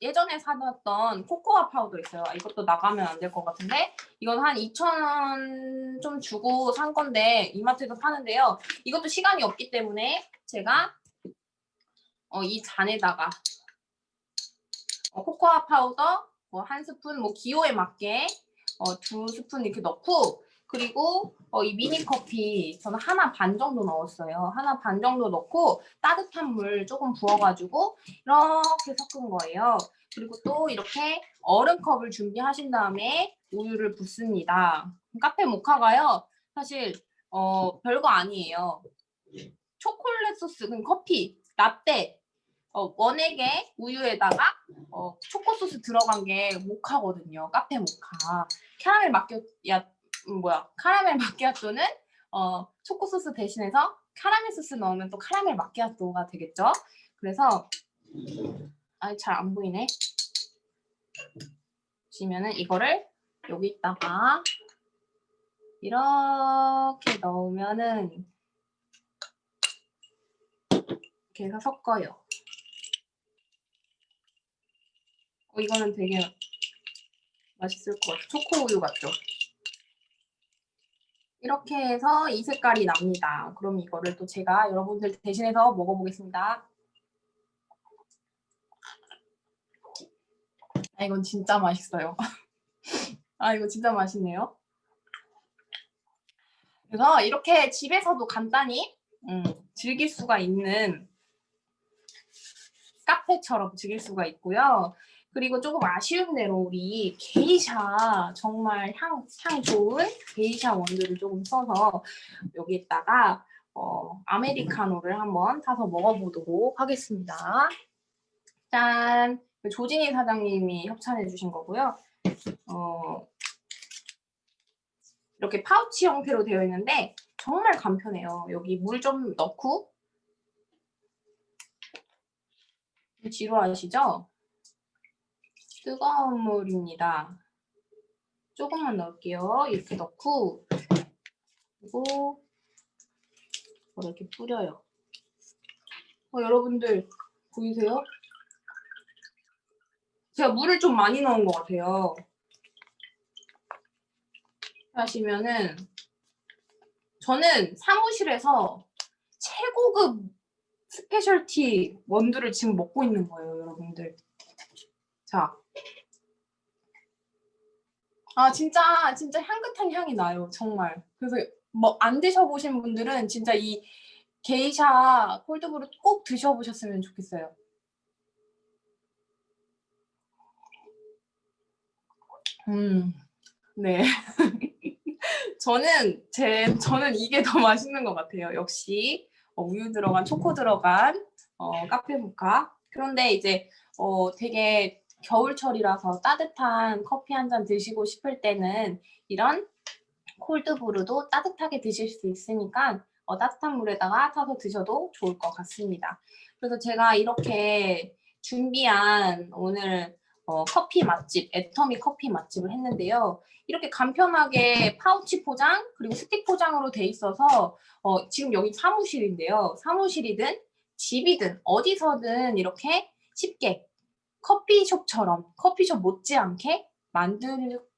[SPEAKER 1] 예전에 사놨던 코코아 파우더 있어요. 이것도 나가면 안 될 것 같은데 이건 한 2,000원 좀 주고 산 건데 이마트에서 파는데요. 이것도 시간이 없기 때문에 제가 이 잔에다가 코코아 파우더 한 스푼, 기호에 맞게 2스푼 이렇게 넣고 그리고 이 미니 커피 저는 하나 반 정도 넣었어요. 하나 반 정도 넣고 따뜻한 물 조금 부어가지고 이렇게 섞은 거예요. 그리고 또 이렇게 얼음컵을 준비하신 다음에 우유를 붓습니다. 카페 모카가요. 사실 별거 아니에요. 초콜릿 소스, 커피, 라떼, 원액에 우유에다가 초코 소스 들어간 게 모카거든요. 카페 모카. 카라멜 마키아토는 초코 소스 대신해서 카라멜 소스 넣으면 또 카라멜 마키아토가 되겠죠. 그래서 잘 안 보이네. 보시면은 이거를 여기다가 이렇게 넣으면은 이렇게 해서 섞어요. 이거는 되게 맛있을 것 같아요. 초코 우유 같죠? 이렇게 해서 이 색깔이 납니다. 그럼 이거를 또 제가 여러분들 대신해서 먹어보겠습니다. 이건 진짜 맛있어요. 이거 진짜 맛있네요. 그래서 이렇게 집에서도 간단히 즐길 수가 있는 카페처럼 즐길 수가 있고요. 그리고 조금 아쉬운 대로 우리 게이샤 정말 향 좋은 게이샤 원두를 조금 써서 여기에다가 아메리카노를 한번 타서 먹어보도록 하겠습니다. 짠! 조진희 사장님이 협찬해 주신 거고요. 이렇게 파우치 형태로 되어 있는데 정말 간편해요. 여기 물 좀 넣고 지루하시죠? 뜨거운 물입니다. 조금만 넣을게요. 이렇게 넣고 그리고 이렇게 뿌려요. 여러분들 보이세요? 제가 물을 좀 많이 넣은 것 같아요. 하시면은 저는 사무실에서 최고급 스페셜티 원두를 지금 먹고 있는 거예요, 여러분들. 자, 아, 진짜 향긋한 향이 나요. 정말. 그래서 뭐 안 드셔보신 분들은 진짜 이 게이샤 콜드브루 꼭 드셔보셨으면 좋겠어요. 네. 저는 이게 더 맛있는 것 같아요. 역시 우유 들어간 초코 들어간 카페 모카. 그런데 이제 되게 겨울철이라서 따뜻한 커피 한 잔 드시고 싶을 때는 이런 콜드브루도 따뜻하게 드실 수 있으니까 따뜻한 물에다가 타서 드셔도 좋을 것 같습니다. 그래서 제가 이렇게 준비한 오늘 커피 맛집, 애터미 커피 맛집을 했는데요. 이렇게 간편하게 파우치 포장 그리고 스틱 포장으로 돼 있어서 지금 여기 사무실인데요. 사무실이든 집이든 어디서든 이렇게 쉽게 커피숍처럼 커피숍 못지않게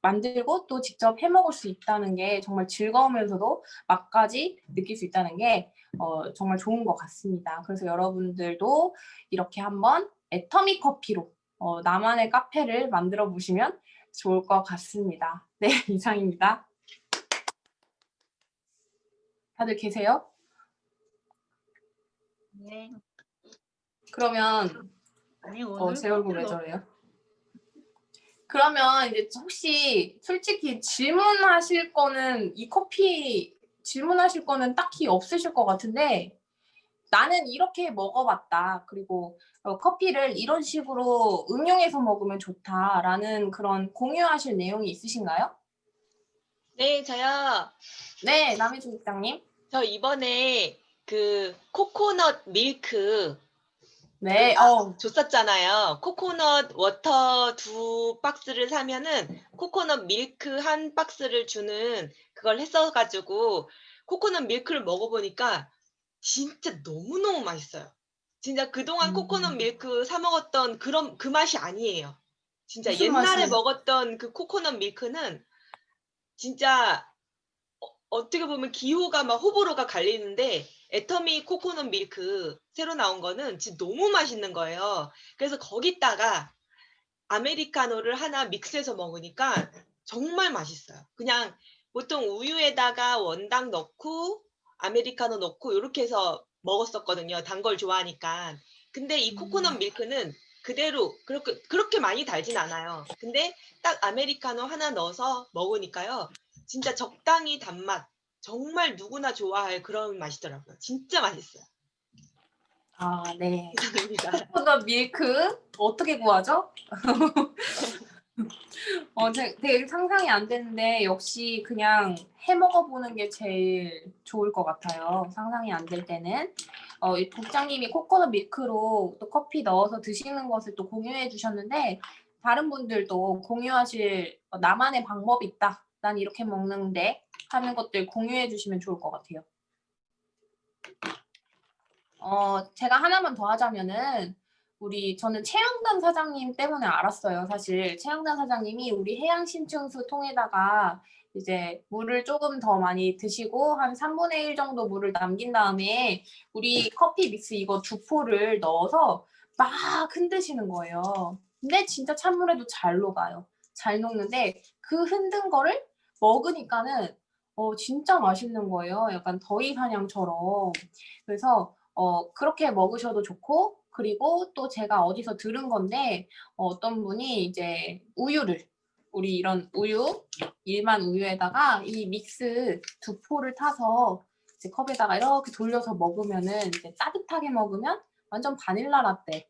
[SPEAKER 1] 만들고 또 직접 해 먹을 수 있다는 게 정말 즐거우면서도 맛까지 느낄 수 있다는 게 정말 좋은 것 같습니다. 그래서 여러분들도 이렇게 한번 애터미 커피로 나만의 카페를 만들어 보시면 좋을 것 같습니다. 네, 이상입니다. 다들 계세요?
[SPEAKER 3] 네.
[SPEAKER 1] 그러면
[SPEAKER 3] 아니 오늘
[SPEAKER 1] 제 얼굴 왜 저래요? 그러면 이제 혹시 솔직히 질문하실 거는 이 커피 질문하실 거는 딱히 없으실 것 같은데 나는 이렇게 먹어봤다. 그리고 커피를 이런 식으로 응용해서 먹으면 좋다라는 그런 공유하실 내용이 있으신가요?
[SPEAKER 2] 네, 저요.
[SPEAKER 1] 네, 남희준 국장님.
[SPEAKER 2] 저 이번에 그 코코넛 밀크
[SPEAKER 1] 네,
[SPEAKER 2] 줬었잖아요. 코코넛 워터 2박스를 사면은 코코넛 밀크 1박스를 주는 그걸 했어가지고 코코넛 밀크를 먹어보니까 진짜 너무너무 맛있어요. 진짜 그동안 코코넛 밀크 사 먹었던 그런 그 맛이 아니에요. 진짜
[SPEAKER 1] 무슨
[SPEAKER 2] 옛날에
[SPEAKER 1] 맛이에요?
[SPEAKER 2] 먹었던 그 코코넛 밀크는 진짜 어떻게 보면 기호가 막 호불호가 갈리는데 애터미 코코넛 밀크 새로 나온 거는 진짜 너무 맛있는 거예요. 그래서 거기다가 아메리카노를 하나 믹스해서 먹으니까 정말 맛있어요. 그냥 보통 우유에다가 원당 넣고 아메리카노 넣고 이렇게 해서 먹었었거든요. 단 걸 좋아하니까. 근데 이 코코넛 밀크는 그대로 그렇게 많이 달진 않아요. 근데 딱 아메리카노 하나 넣어서 먹으니까요. 진짜 적당히 단맛. 정말 누구나 좋아할 그런 맛이더라고요. 진짜 맛있어요.
[SPEAKER 1] 아, 네.
[SPEAKER 2] 이상입니다.
[SPEAKER 1] 코코넛 밀크 어떻게 구하죠? 되게 상상이 안 되는데 역시 그냥 해 먹어보는 게 제일 좋을 것 같아요. 상상이 안 될 때는. 이 국장님이 코코넛 밀크로 또 커피 넣어서 드시는 것을 또 공유해 주셨는데 다른 분들도 공유하실 나만의 방법이 있다. 난 이렇게 먹는데 하는 것들 공유해 주시면 좋을 것 같아요. 제가 하나만 더 하자면은 저는 최영단 사장님 때문에 알았어요. 사실 최영단 사장님이 우리 해양심층수 통에다가 이제 물을 조금 더 많이 드시고 한 3분의 1 정도 물을 남긴 다음에 우리 커피 믹스 이거 2포를 넣어서 막 흔드시는 거예요. 근데 진짜 찬물에도 잘 녹아요. 잘 녹는데 그 흔든 거를 먹으니까는 진짜 맛있는 거예요. 약간 더위사냥처럼. 그래서 그렇게 먹으셔도 좋고 그리고 또 제가 어디서 들은 건데 어떤 분이 이제 우리 이런 우유 일반 우유에다가 이 믹스 2포를 타서 이제 컵에다가 이렇게 돌려서 먹으면은 이제 따뜻하게 먹으면 완전 바닐라 라떼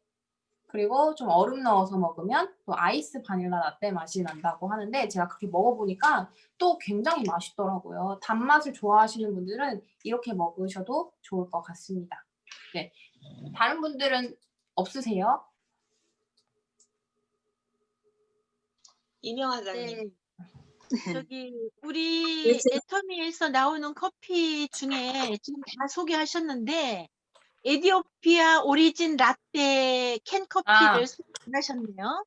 [SPEAKER 1] 그리고 좀 얼음 넣어서 먹으면 또 아이스 바닐라 라떼 맛이 난다고 하는데 제가 그렇게 먹어보니까 또 굉장히 맛있더라고요. 단맛을 좋아하시는 분들은 이렇게 먹으셔도 좋을 것 같습니다. 네, 다른 분들은 없으세요?
[SPEAKER 2] 이명화장님.
[SPEAKER 3] 네. 저기 우리 애터미에서 나오는 커피 중에 지금 다 소개하셨는데 에티오피아 오리진 라떼 캔 커피를 소개 안 하셨네요.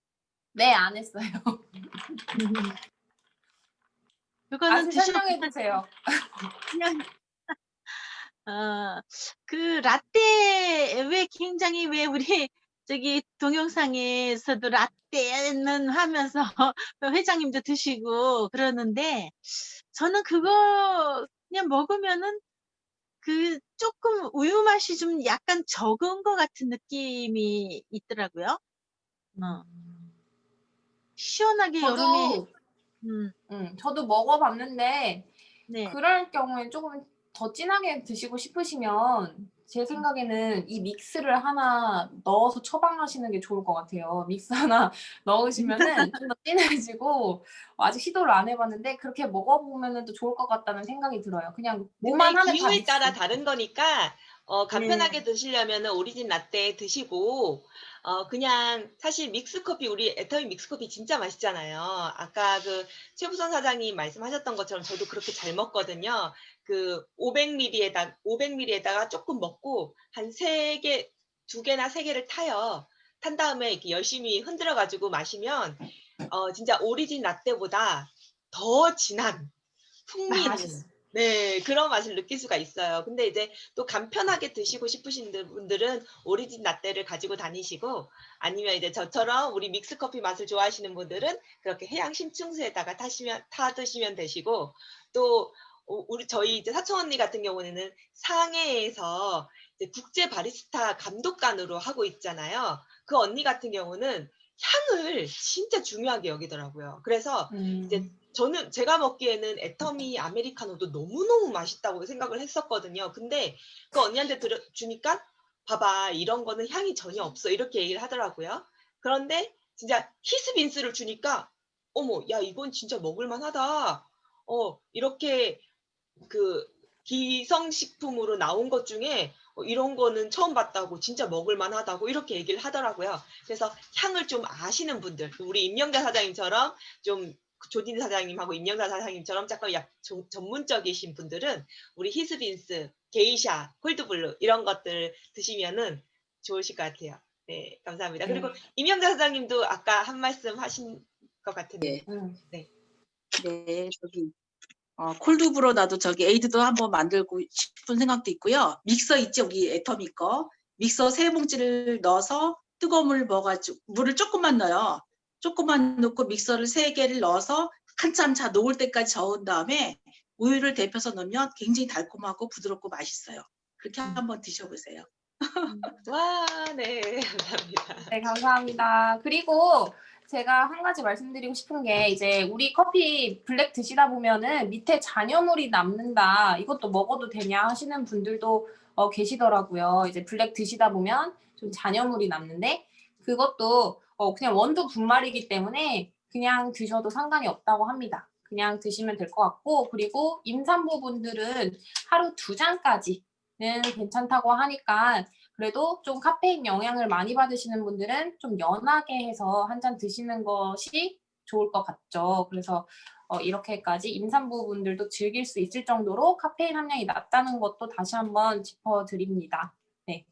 [SPEAKER 1] 네, 안 했어요.
[SPEAKER 3] 그거는
[SPEAKER 1] 설명해 주세요.
[SPEAKER 3] 그냥 그 라떼 왜 굉장히 왜 우리 저기 동영상에서도 라떼는 하면서 회장님도 드시고 그러는데 저는 그거 그냥 먹으면은 그 조금 우유 맛이 좀 약간 적은 것 같은 느낌이 있더라고요. 어. 시원하게 여름에
[SPEAKER 1] 저도
[SPEAKER 3] 음,
[SPEAKER 1] 저도 먹어봤는데
[SPEAKER 3] 네.
[SPEAKER 1] 그럴 경우엔 조금 더 진하게 드시고 싶으시면 제 생각에는 이 믹스를 하나 넣어서 처방하시는 게 좋을 것 같아요. 믹스 하나 넣으시면은 좀 더 진해지고 아직 시도를 안 해봤는데 그렇게 먹어보면은 또 좋을 것 같다는 생각이 들어요. 그냥
[SPEAKER 2] 근데
[SPEAKER 1] 뭐만 하면 다
[SPEAKER 2] 기호에
[SPEAKER 1] 믹스.
[SPEAKER 2] 따라 다른 거니까 간편하게
[SPEAKER 3] 네.
[SPEAKER 2] 드시려면은 오리진 라떼 드시고 그냥 사실 믹스 커피 우리 애터미 믹스 커피 진짜 맛있잖아요. 아까 그 최부선 사장님 말씀하셨던 것처럼 저도 그렇게 잘 먹거든요. 그 500ml에다가 조금 먹고 한 3개, 2개나 3개를 타요. 탄 다음에 이렇게 열심히 흔들어 가지고 마시면 진짜 오리진 라떼보다 더 진한 풍미 있는
[SPEAKER 1] 맛있어.
[SPEAKER 2] 네 그런 맛을 느낄 수가 있어요. 근데 이제 또 간편하게 드시고 싶으신 분들은 오리진 라떼를 가지고 다니시고 아니면 이제 저처럼 우리 믹스 커피 맛을 좋아하시는 분들은 그렇게 해양 심층수에다가 타 드시면 되시고 또 우리 저희 이제 사촌 언니 같은 경우에는 상해에서 이제 국제 바리스타 감독관으로 하고 있잖아요. 그 언니 같은 경우는 향을 진짜 중요하게 여기더라고요. 그래서 이제 저는 제가 먹기에는 애터미 아메리카노도 너무너무 맛있다고 생각을 했었거든요. 근데 그 언니한테 주니까 봐봐 이런 거는 향이 전혀 없어 이렇게 얘기를 하더라고요. 그런데 진짜 히스빈스를 주니까 어머 야 이건 진짜 먹을만하다. 이렇게 그 기성식품으로 나온 것 중에 이런 거는 처음 봤다고 진짜 먹을만하다고 이렇게 얘기를 하더라고요. 그래서 향을 좀 아시는 분들 우리 임영자 사장님처럼 좀 조딘 사장님하고 임영자 사장님처럼 약간 전문적이신 분들은 우리 히스빈스, 게이샤, 콜드블루 이런 것들 드시면은 좋으실 것 같아요. 네, 감사합니다. 그리고 임영자 사장님도 아까 한 말씀 하신 것 같은데. 네.
[SPEAKER 4] 네, 저기 콜드브루 나도 저기 에이드도 한번 만들고 싶은 생각도 있고요. 믹서 있죠, 우리 애터미 거. 믹서 3봉지를 넣어서 뜨거운 물 먹어가지고 물을 조금만 넣어요. 조금만 넣고 믹서를 3개를 넣어서 한참 녹을 때까지 저은 다음에 우유를 데펴서 넣으면 굉장히 달콤하고 부드럽고 맛있어요. 그렇게 한번 드셔보세요.
[SPEAKER 2] 와, 네, 감사합니다.
[SPEAKER 1] 네, 감사합니다. 그리고 제가 한 가지 말씀드리고 싶은 게 이제 우리 커피 블랙 드시다 보면은 밑에 잔여물이 남는다. 이것도 먹어도 되냐 하시는 분들도 계시더라고요. 이제 블랙 드시다 보면 좀 잔여물이 남는데 그것도 그냥 원두 분말이기 때문에 그냥 드셔도 상관이 없다고 합니다. 그냥 드시면 될 것 같고 그리고 임산부 분들은 하루 2잔까지는 괜찮다고 하니까 그래도 좀 카페인 영향을 많이 받으시는 분들은 좀 연하게 해서 한 잔 드시는 것이 좋을 것 같죠. 그래서 이렇게까지 임산부분들도 즐길 수 있을 정도로 카페인 함량이 낮다는 것도 다시 한번 짚어드립니다. 네.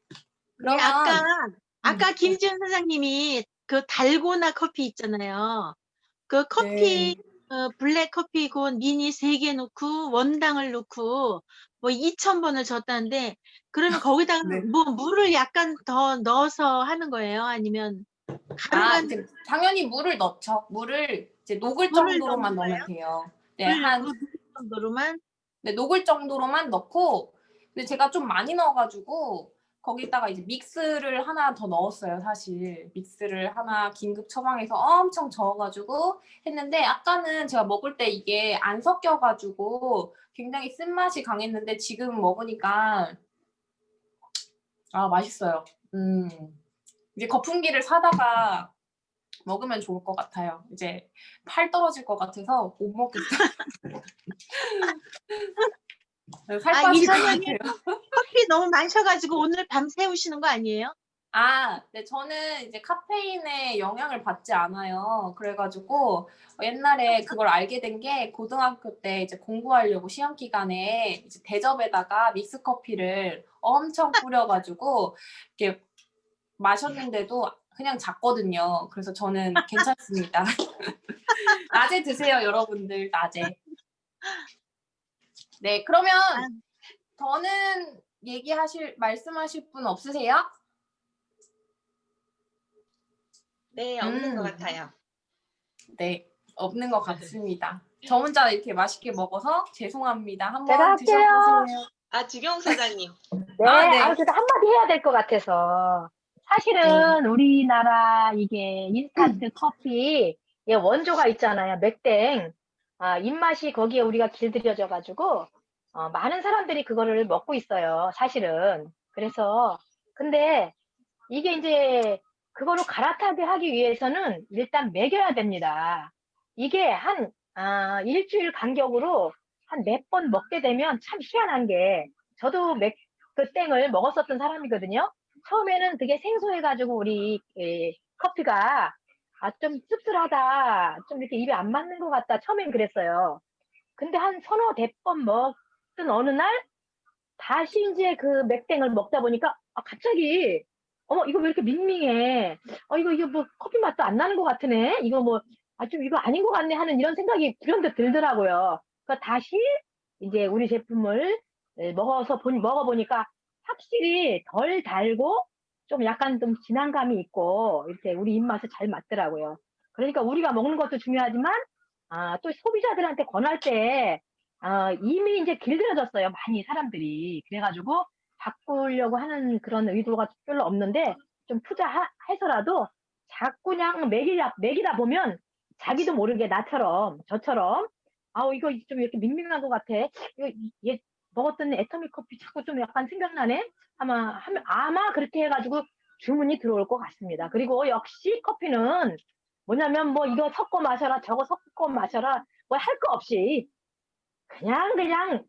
[SPEAKER 3] 네,
[SPEAKER 1] 그러면
[SPEAKER 3] 아까 김지은 사장님이 그 달고나 커피 있잖아요. 그 커피 블랙 커피 그 미니 3개 넣고 원당을 넣고 뭐 2,000번을 줬다는데 그러면 거기다가
[SPEAKER 1] 네.
[SPEAKER 3] 뭐 물을 약간 더 넣어서 하는 거예요? 아니면 가루만
[SPEAKER 1] 이제 당연히 물을 넣죠. 물을 이제 녹을
[SPEAKER 3] 물을
[SPEAKER 1] 정도로만
[SPEAKER 3] 넣는
[SPEAKER 1] 넣으면
[SPEAKER 3] 거예요?
[SPEAKER 1] 돼요. 네, 한
[SPEAKER 3] 그 정도로만?
[SPEAKER 1] 네, 녹을 정도로만 넣고 근데 제가 좀 많이 넣어가지고 거기다가 이제 믹스를 하나 더 넣었어요. 사실 믹스를 하나 긴급 처방해서 엄청 저어가지고 했는데 아까는 제가 먹을 때 이게 안 섞여가지고 굉장히 쓴맛이 강했는데 지금 먹으니까 맛있어요. 이제 거품기를 사다가 먹으면 좋을 것 같아요. 이제 팔 떨어질 것 같아서 못 먹겠어요. 살 빠질 것
[SPEAKER 3] 이사장님
[SPEAKER 1] 같아요.
[SPEAKER 3] 커피 너무 마셔가지고 오늘 밤 새우시는 거 아니에요?
[SPEAKER 1] 네, 저는 이제 카페인에 영향을 받지 않아요. 그래가지고 옛날에 그걸 알게 된 게 고등학교 때 이제 공부하려고 시험 기간에 이제 대접에다가 믹스 커피를 엄청 뿌려가지고 이렇게 마셨는데도 그냥 잤거든요. 그래서 저는 괜찮습니다. 낮에 드세요, 여러분들. 낮에. 네, 그러면 더는 말씀하실 분 없으세요?
[SPEAKER 2] 네, 없는 것
[SPEAKER 1] 음.
[SPEAKER 2] 같아요.
[SPEAKER 1] 네, 없는 것 같습니다. 저 혼자 이렇게 맛있게 먹어서 죄송합니다.
[SPEAKER 5] 제가
[SPEAKER 1] 한번
[SPEAKER 5] 할게요.
[SPEAKER 1] 드셔보세요.
[SPEAKER 2] 아, 주경 사장님.
[SPEAKER 5] 네,
[SPEAKER 1] 아, 네.
[SPEAKER 5] 그래도 한마디 해야 될 것 같아서. 사실은 우리나라 이게 인스턴트 커피 예, 원조가 있잖아요. 맥땡. 입맛이 거기에 우리가 길들여져가지고 많은 사람들이 그거를 먹고 있어요. 사실은. 그래서 근데 이게 이제 그거를 갈아타게 하기 위해서는 일단 먹여야 됩니다. 이게 일주일 간격으로 한 몇 번 먹게 되면 참 희한한 게 저도 그 땡을 먹었었던 사람이거든요. 처음에는 되게 생소해가지고 우리 커피가 좀 씁쓸하다, 좀 이렇게 입에 안 맞는 것 같다. 처음엔 그랬어요. 근데 한 서너 대번 먹던 어느 날 다시 이제 그 맥땡을 먹다 보니까 갑자기 어머 이거 왜 이렇게 밍밍해? 이거 뭐 커피 맛도 안 나는 것 같으네. 이거 뭐 좀 이거 아닌 것 같네 하는 이런 생각이 불현듯 들더라고요. 그러니까 다시 이제 우리 제품을 먹어보니까 확실히 덜 달고 좀 약간 좀 진한 감이 있고 이렇게 우리 입맛에 잘 맞더라고요. 그러니까 우리가 먹는 것도 중요하지만 또 소비자들한테 권할 때 이미 이제 길들여졌어요. 많이 사람들이. 그래가지고 바꾸려고 하는 그런 의도가 별로 없는데 좀 투자해서라도 자꾸 그냥 먹이다 보면 자기도 모르게 나처럼 저처럼 이거 좀 이렇게 밍밍한 것 같아. 이거 얘 먹었던 애터미 커피 자꾸 좀 약간 생각나네. 아마 그렇게 해가지고 주문이 들어올 것 같습니다. 그리고 역시 커피는 뭐냐면 뭐 이거 섞어 마셔라 저거 섞어 마셔라 뭐 할 거 없이 그냥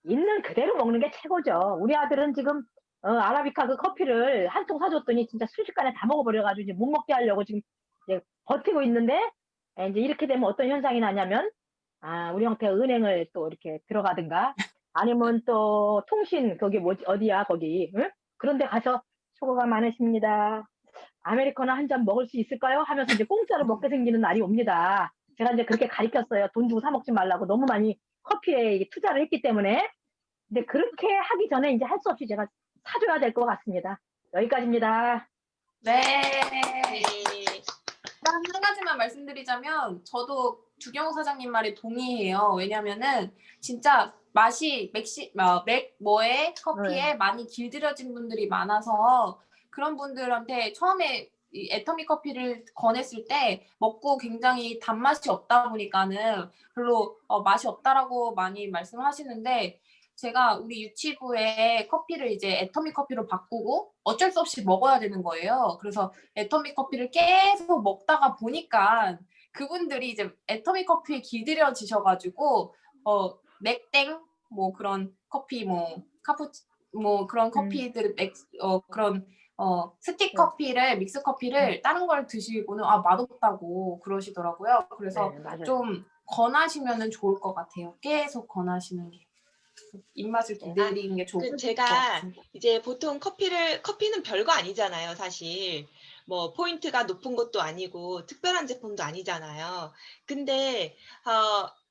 [SPEAKER 5] 있는 그대로 먹는 게 최고죠. 우리 아들은 지금 아라비카 그 커피를 한 통 사줬더니 진짜 순식간에 다 먹어버려가지고 이제 못 먹게 하려고 지금 이제 버티고 있는데 이제 이렇게 되면 어떤 현상이 나냐면 우리 형태 은행을 또 이렇게 들어가든가 아니면 또 통신 거기 뭐지 어디야 거기 응? 그런데 가서 수고가 많으십니다. 아메리카노 한 잔 먹을 수 있을까요? 하면서 이제 공짜로 먹게 생기는 날이 옵니다. 제가 이제 그렇게 가르쳤어요. 돈 주고 사 먹지 말라고 너무 많이 커피에 이게 투자를 했기 때문에. 근데 그렇게 하기 전에 이제 할 수 없이 제가 사줘야 될 것 같습니다. 여기까지입니다.
[SPEAKER 1] 네.
[SPEAKER 2] 네.
[SPEAKER 1] 한 가지만 말씀드리자면 저도 주경 사장님 말에 동의해요. 왜냐면은 진짜 맛이 맥뭐에 커피에 많이 길들여진 분들이 많아서 그런 분들한테 처음에 이 애터미 커피를 권했을 때 먹고 굉장히 단맛이 없다 보니까는 별로 맛이 없다라고 많이 말씀하시는데 제가 우리 유치부에 커피를 이제 애터미 커피로 바꾸고 어쩔 수 없이 먹어야 되는 거예요. 그래서 애터미 커피를 계속 먹다가 보니까 그분들이 이제 애터미 커피에 길들여지셔가지고 맥땡 뭐 그런 커피 뭐 카푸치 뭐 그런 커피들 그런 스틱 커피를 믹스 커피를 다른 걸 드시고는 맛없다고 그러시더라고요. 그래서
[SPEAKER 5] 네, 맞아요.
[SPEAKER 1] 좀 권하시면은 좋을 것 같아요. 계속 권하시는 게 입맛을 기다리는 게 좋을 것
[SPEAKER 2] 제가
[SPEAKER 1] 같습니다.
[SPEAKER 2] 이제 보통 커피는 별거 아니잖아요, 사실. 뭐 포인트가 높은 것도 아니고 특별한 제품도 아니잖아요. 근데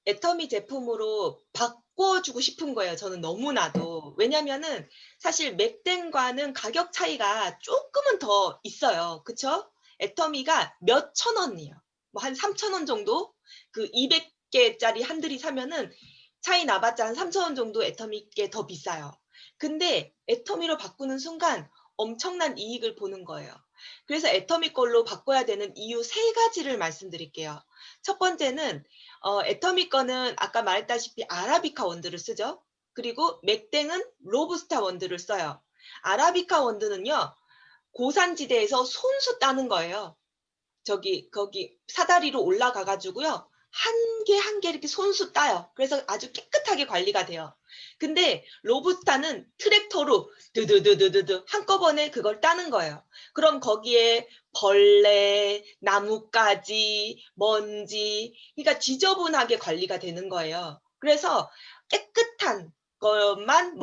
[SPEAKER 2] 애터미 제품으로 바꿔주고 싶은 거예요. 저는 너무나도. 왜냐면은 사실 맥땡과는 가격 차이가 조금은 더 있어요. 그쵸? 애터미가 몇천 원이에요. 뭐 한 3,000원 정도? 그 200개짜리 한들이 사면은 차이 나봤자 한 3,000원 정도 애터미께 더 비싸요. 근데 애터미로 바꾸는 순간 엄청난 이익을 보는 거예요. 그래서 애터미 걸로 바꿔야 되는 이유 3가지를 말씀드릴게요. 첫 번째는 애터미 거는 아까 말했다시피 아라비카 원두를 쓰죠. 그리고 맥땡은 로부스타 원두를 써요. 아라비카 원두는요. 고산지대에서 손수 따는 거예요. 거기 사다리로 올라가 가지고요. 한 개 한 개 이렇게 손수 따요. 그래서 아주 깨끗하게 관리가 돼요. 근데 로부스타는 트랙터로 드드드드드드 한꺼번에 그걸 따는 거예요. 그럼 거기에 벌레, 나뭇가지, 먼지, 그러니까 지저분하게 관리가 되는 거예요. 그래서 깨끗한 것만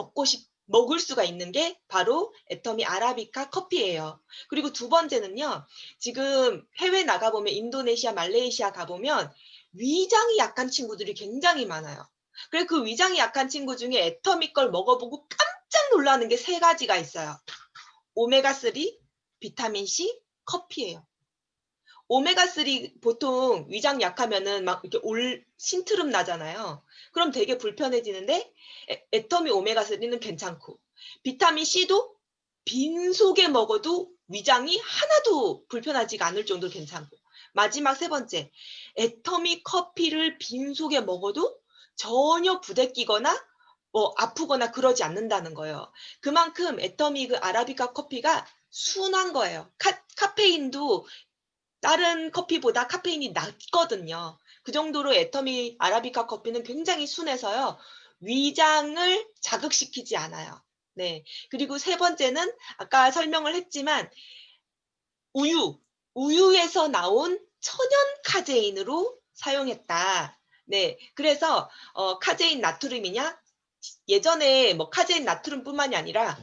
[SPEAKER 2] 먹을 수가 있는 게 바로 애터미 아라비카 커피예요. 그리고 두 번째는요. 지금 해외 나가보면 인도네시아, 말레이시아 가보면 위장이 약한 친구들이 굉장히 많아요. 그래서 그 위장이 약한 친구 중에 애터미 걸 먹어보고 깜짝 놀라는 게 3가지가 있어요. 오메가3, 비타민C, 커피예요. 오메가3 보통 위장 약하면은 막 이렇게 신트름 나잖아요. 그럼 되게 불편해지는데 애터미 오메가3는 괜찮고 비타민 C도 빈속에 먹어도 위장이 하나도 불편하지가 않을 정도로 괜찮고 마지막 세 번째, 애터미 커피를 빈속에 먹어도 전혀 부대끼거나 뭐 아프거나 그러지 않는다는 거예요. 그만큼 애터미 그 아라비카 커피가 순한 거예요. 카페인도 다른 커피보다 카페인이 낮거든요. 그 정도로 애터미 아라비카 커피는 굉장히 순해서요. 위장을 자극시키지 않아요. 네. 그리고 세 번째는 아까 설명을 했지만 우유에서 나온 천연 카제인으로 사용했다. 네. 그래서 카제인 나트륨이냐? 예전에 뭐 카제인 나트륨뿐만이 아니라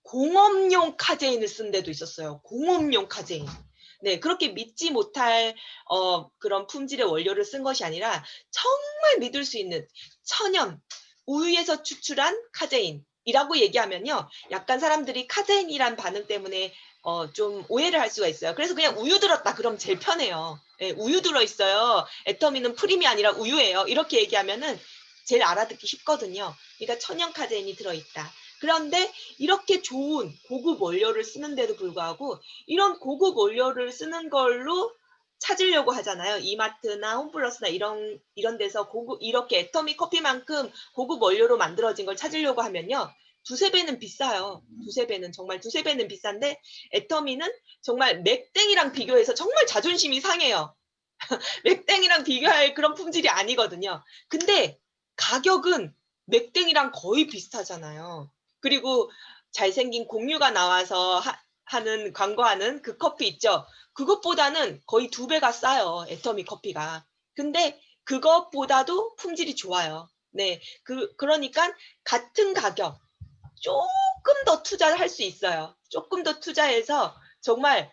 [SPEAKER 2] 공업용 카제인을 쓴 데도 있었어요. 공업용 카제인. 네, 그렇게 믿지 못할 그런 품질의 원료를 쓴 것이 아니라 정말 믿을 수 있는 천연 우유에서 추출한 카제인이라고 얘기하면요. 약간 사람들이 카제인이란 반응 때문에 좀 오해를 할 수가 있어요. 그래서 그냥 우유 들었다 그럼 제일 편해요. 네, 우유 들어있어요. 애터미는 프림이 아니라 우유예요. 이렇게 얘기하면은 제일 알아듣기 쉽거든요. 그러니까 천연 카제인이 들어있다. 그런데 이렇게 좋은 고급 원료를 쓰는데도 불구하고 이런 고급 원료를 쓰는 걸로 찾으려고 하잖아요. 이마트나 홈플러스나 이런 데서 이렇게 애터미 커피만큼 고급 원료로 만들어진 걸 찾으려고 하면요. 두세 배는 비싸요. 정말 두세 배는 비싼데 애터미는 정말 맥땡이랑 비교해서 정말 자존심이 상해요. 맥땡이랑 비교할 그런 품질이 아니거든요. 근데 가격은 맥땡이랑 거의 비슷하잖아요. 그리고 잘생긴 공유가 나와서 하는 광고하는 그 커피 있죠. 그것보다는 거의 2배가 싸요. 애터미 커피가. 근데 그것보다도 품질이 좋아요. 네, 그러니까 같은 가격 조금 더 투자할 수 있어요. 조금 더 투자해서 정말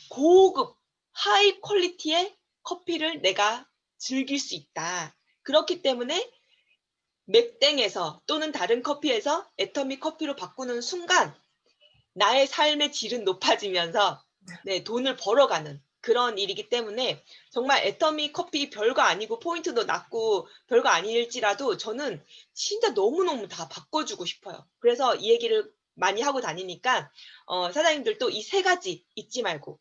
[SPEAKER 2] 고급 하이 퀄리티의 커피를 내가 즐길 수 있다. 그렇기 때문에 맥땡에서 또는 다른 커피에서 애터미 커피로 바꾸는 순간 나의 삶의 질은 높아지면서 네, 돈을 벌어가는 그런 일이기 때문에 정말 애터미 커피 별거 아니고 포인트도 낮고 별거 아닐지라도 저는 진짜 너무너무 다 바꿔주고 싶어요. 그래서 이 얘기를 많이 하고 다니니까 사장님들도 이 세 가지 잊지 말고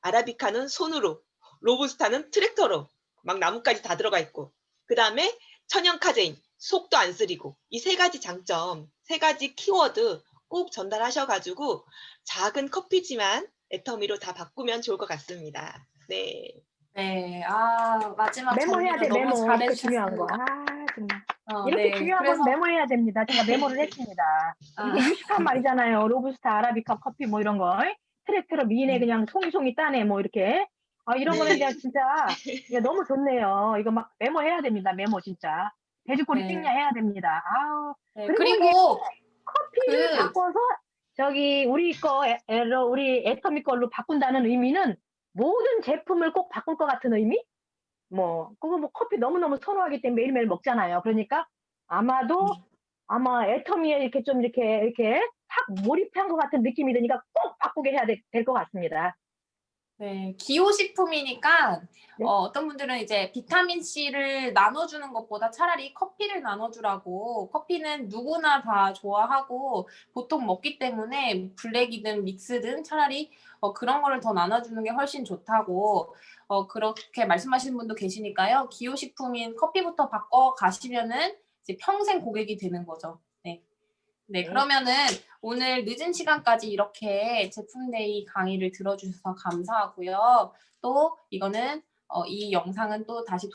[SPEAKER 2] 아라비카는 손으로, 로부스타는 트랙터로 막 나뭇가지 다 들어가 있고 그 다음에 천연 카제인, 속도 안 쓰리고 이 세 가지 장점, 세 가지 키워드 꼭 전달하셔가지고 작은 커피지만 애터미로 다 바꾸면 좋을 것 같습니다. 네.
[SPEAKER 1] 네, 마지막
[SPEAKER 5] 메모해야
[SPEAKER 1] 정리를
[SPEAKER 5] 돼,
[SPEAKER 1] 너무
[SPEAKER 5] 메모. 그 중요한 거.
[SPEAKER 1] 잘해주셨습니다.
[SPEAKER 5] 정말. 이렇게
[SPEAKER 1] 네,
[SPEAKER 5] 중요한 건
[SPEAKER 1] 그래서
[SPEAKER 5] 메모해야 됩니다. 제가 메모를 했습니다. 이게 유식한 말이잖아요. 로부스타, 아라비카 커피 뭐 이런 거. 트랙터로 미네 그냥 송이송이 따네 뭐 이렇게. 이런 거는
[SPEAKER 2] 네.
[SPEAKER 5] 그냥 진짜 이게 너무 좋네요. 이거 막 메모해야 됩니다. 메모 진짜. 돼지꼬리
[SPEAKER 1] 네.
[SPEAKER 5] 찍냐 해야 됩니다.
[SPEAKER 1] 네,
[SPEAKER 5] 그리고
[SPEAKER 1] 그리고
[SPEAKER 5] 커피를 바꿔서 저기 우리 애터미 걸로 바꾼다는 의미는 모든 제품을 꼭 바꿀 것 같은 의미? 그거 커피 너무너무 선호하기 때문에 매일매일 먹잖아요. 그러니까 아마 애터미에 이렇게 좀 이렇게 확 몰입한 것 같은 느낌이 드니까 꼭 바꾸게 해야 될 것 같습니다.
[SPEAKER 1] 네, 기호식품이니까
[SPEAKER 5] 네.
[SPEAKER 1] 어떤 분들은 이제 비타민 C를 나눠주는 것보다 차라리 커피를 나눠주라고 커피는 누구나 다 좋아하고 보통 먹기 때문에 블랙이든 믹스든 차라리 그런 거를 더 나눠주는 게 훨씬 좋다고 그렇게 말씀하시는 분도 계시니까요. 기호식품인 커피부터 바꿔 가시면은 이제 평생 고객이 되는 거죠. 네. 네, 그러면은 오늘 늦은 시간까지 이렇게 제품데이 강의를 들어주셔서 감사하고요. 또 이거는 이 영상은 또 다시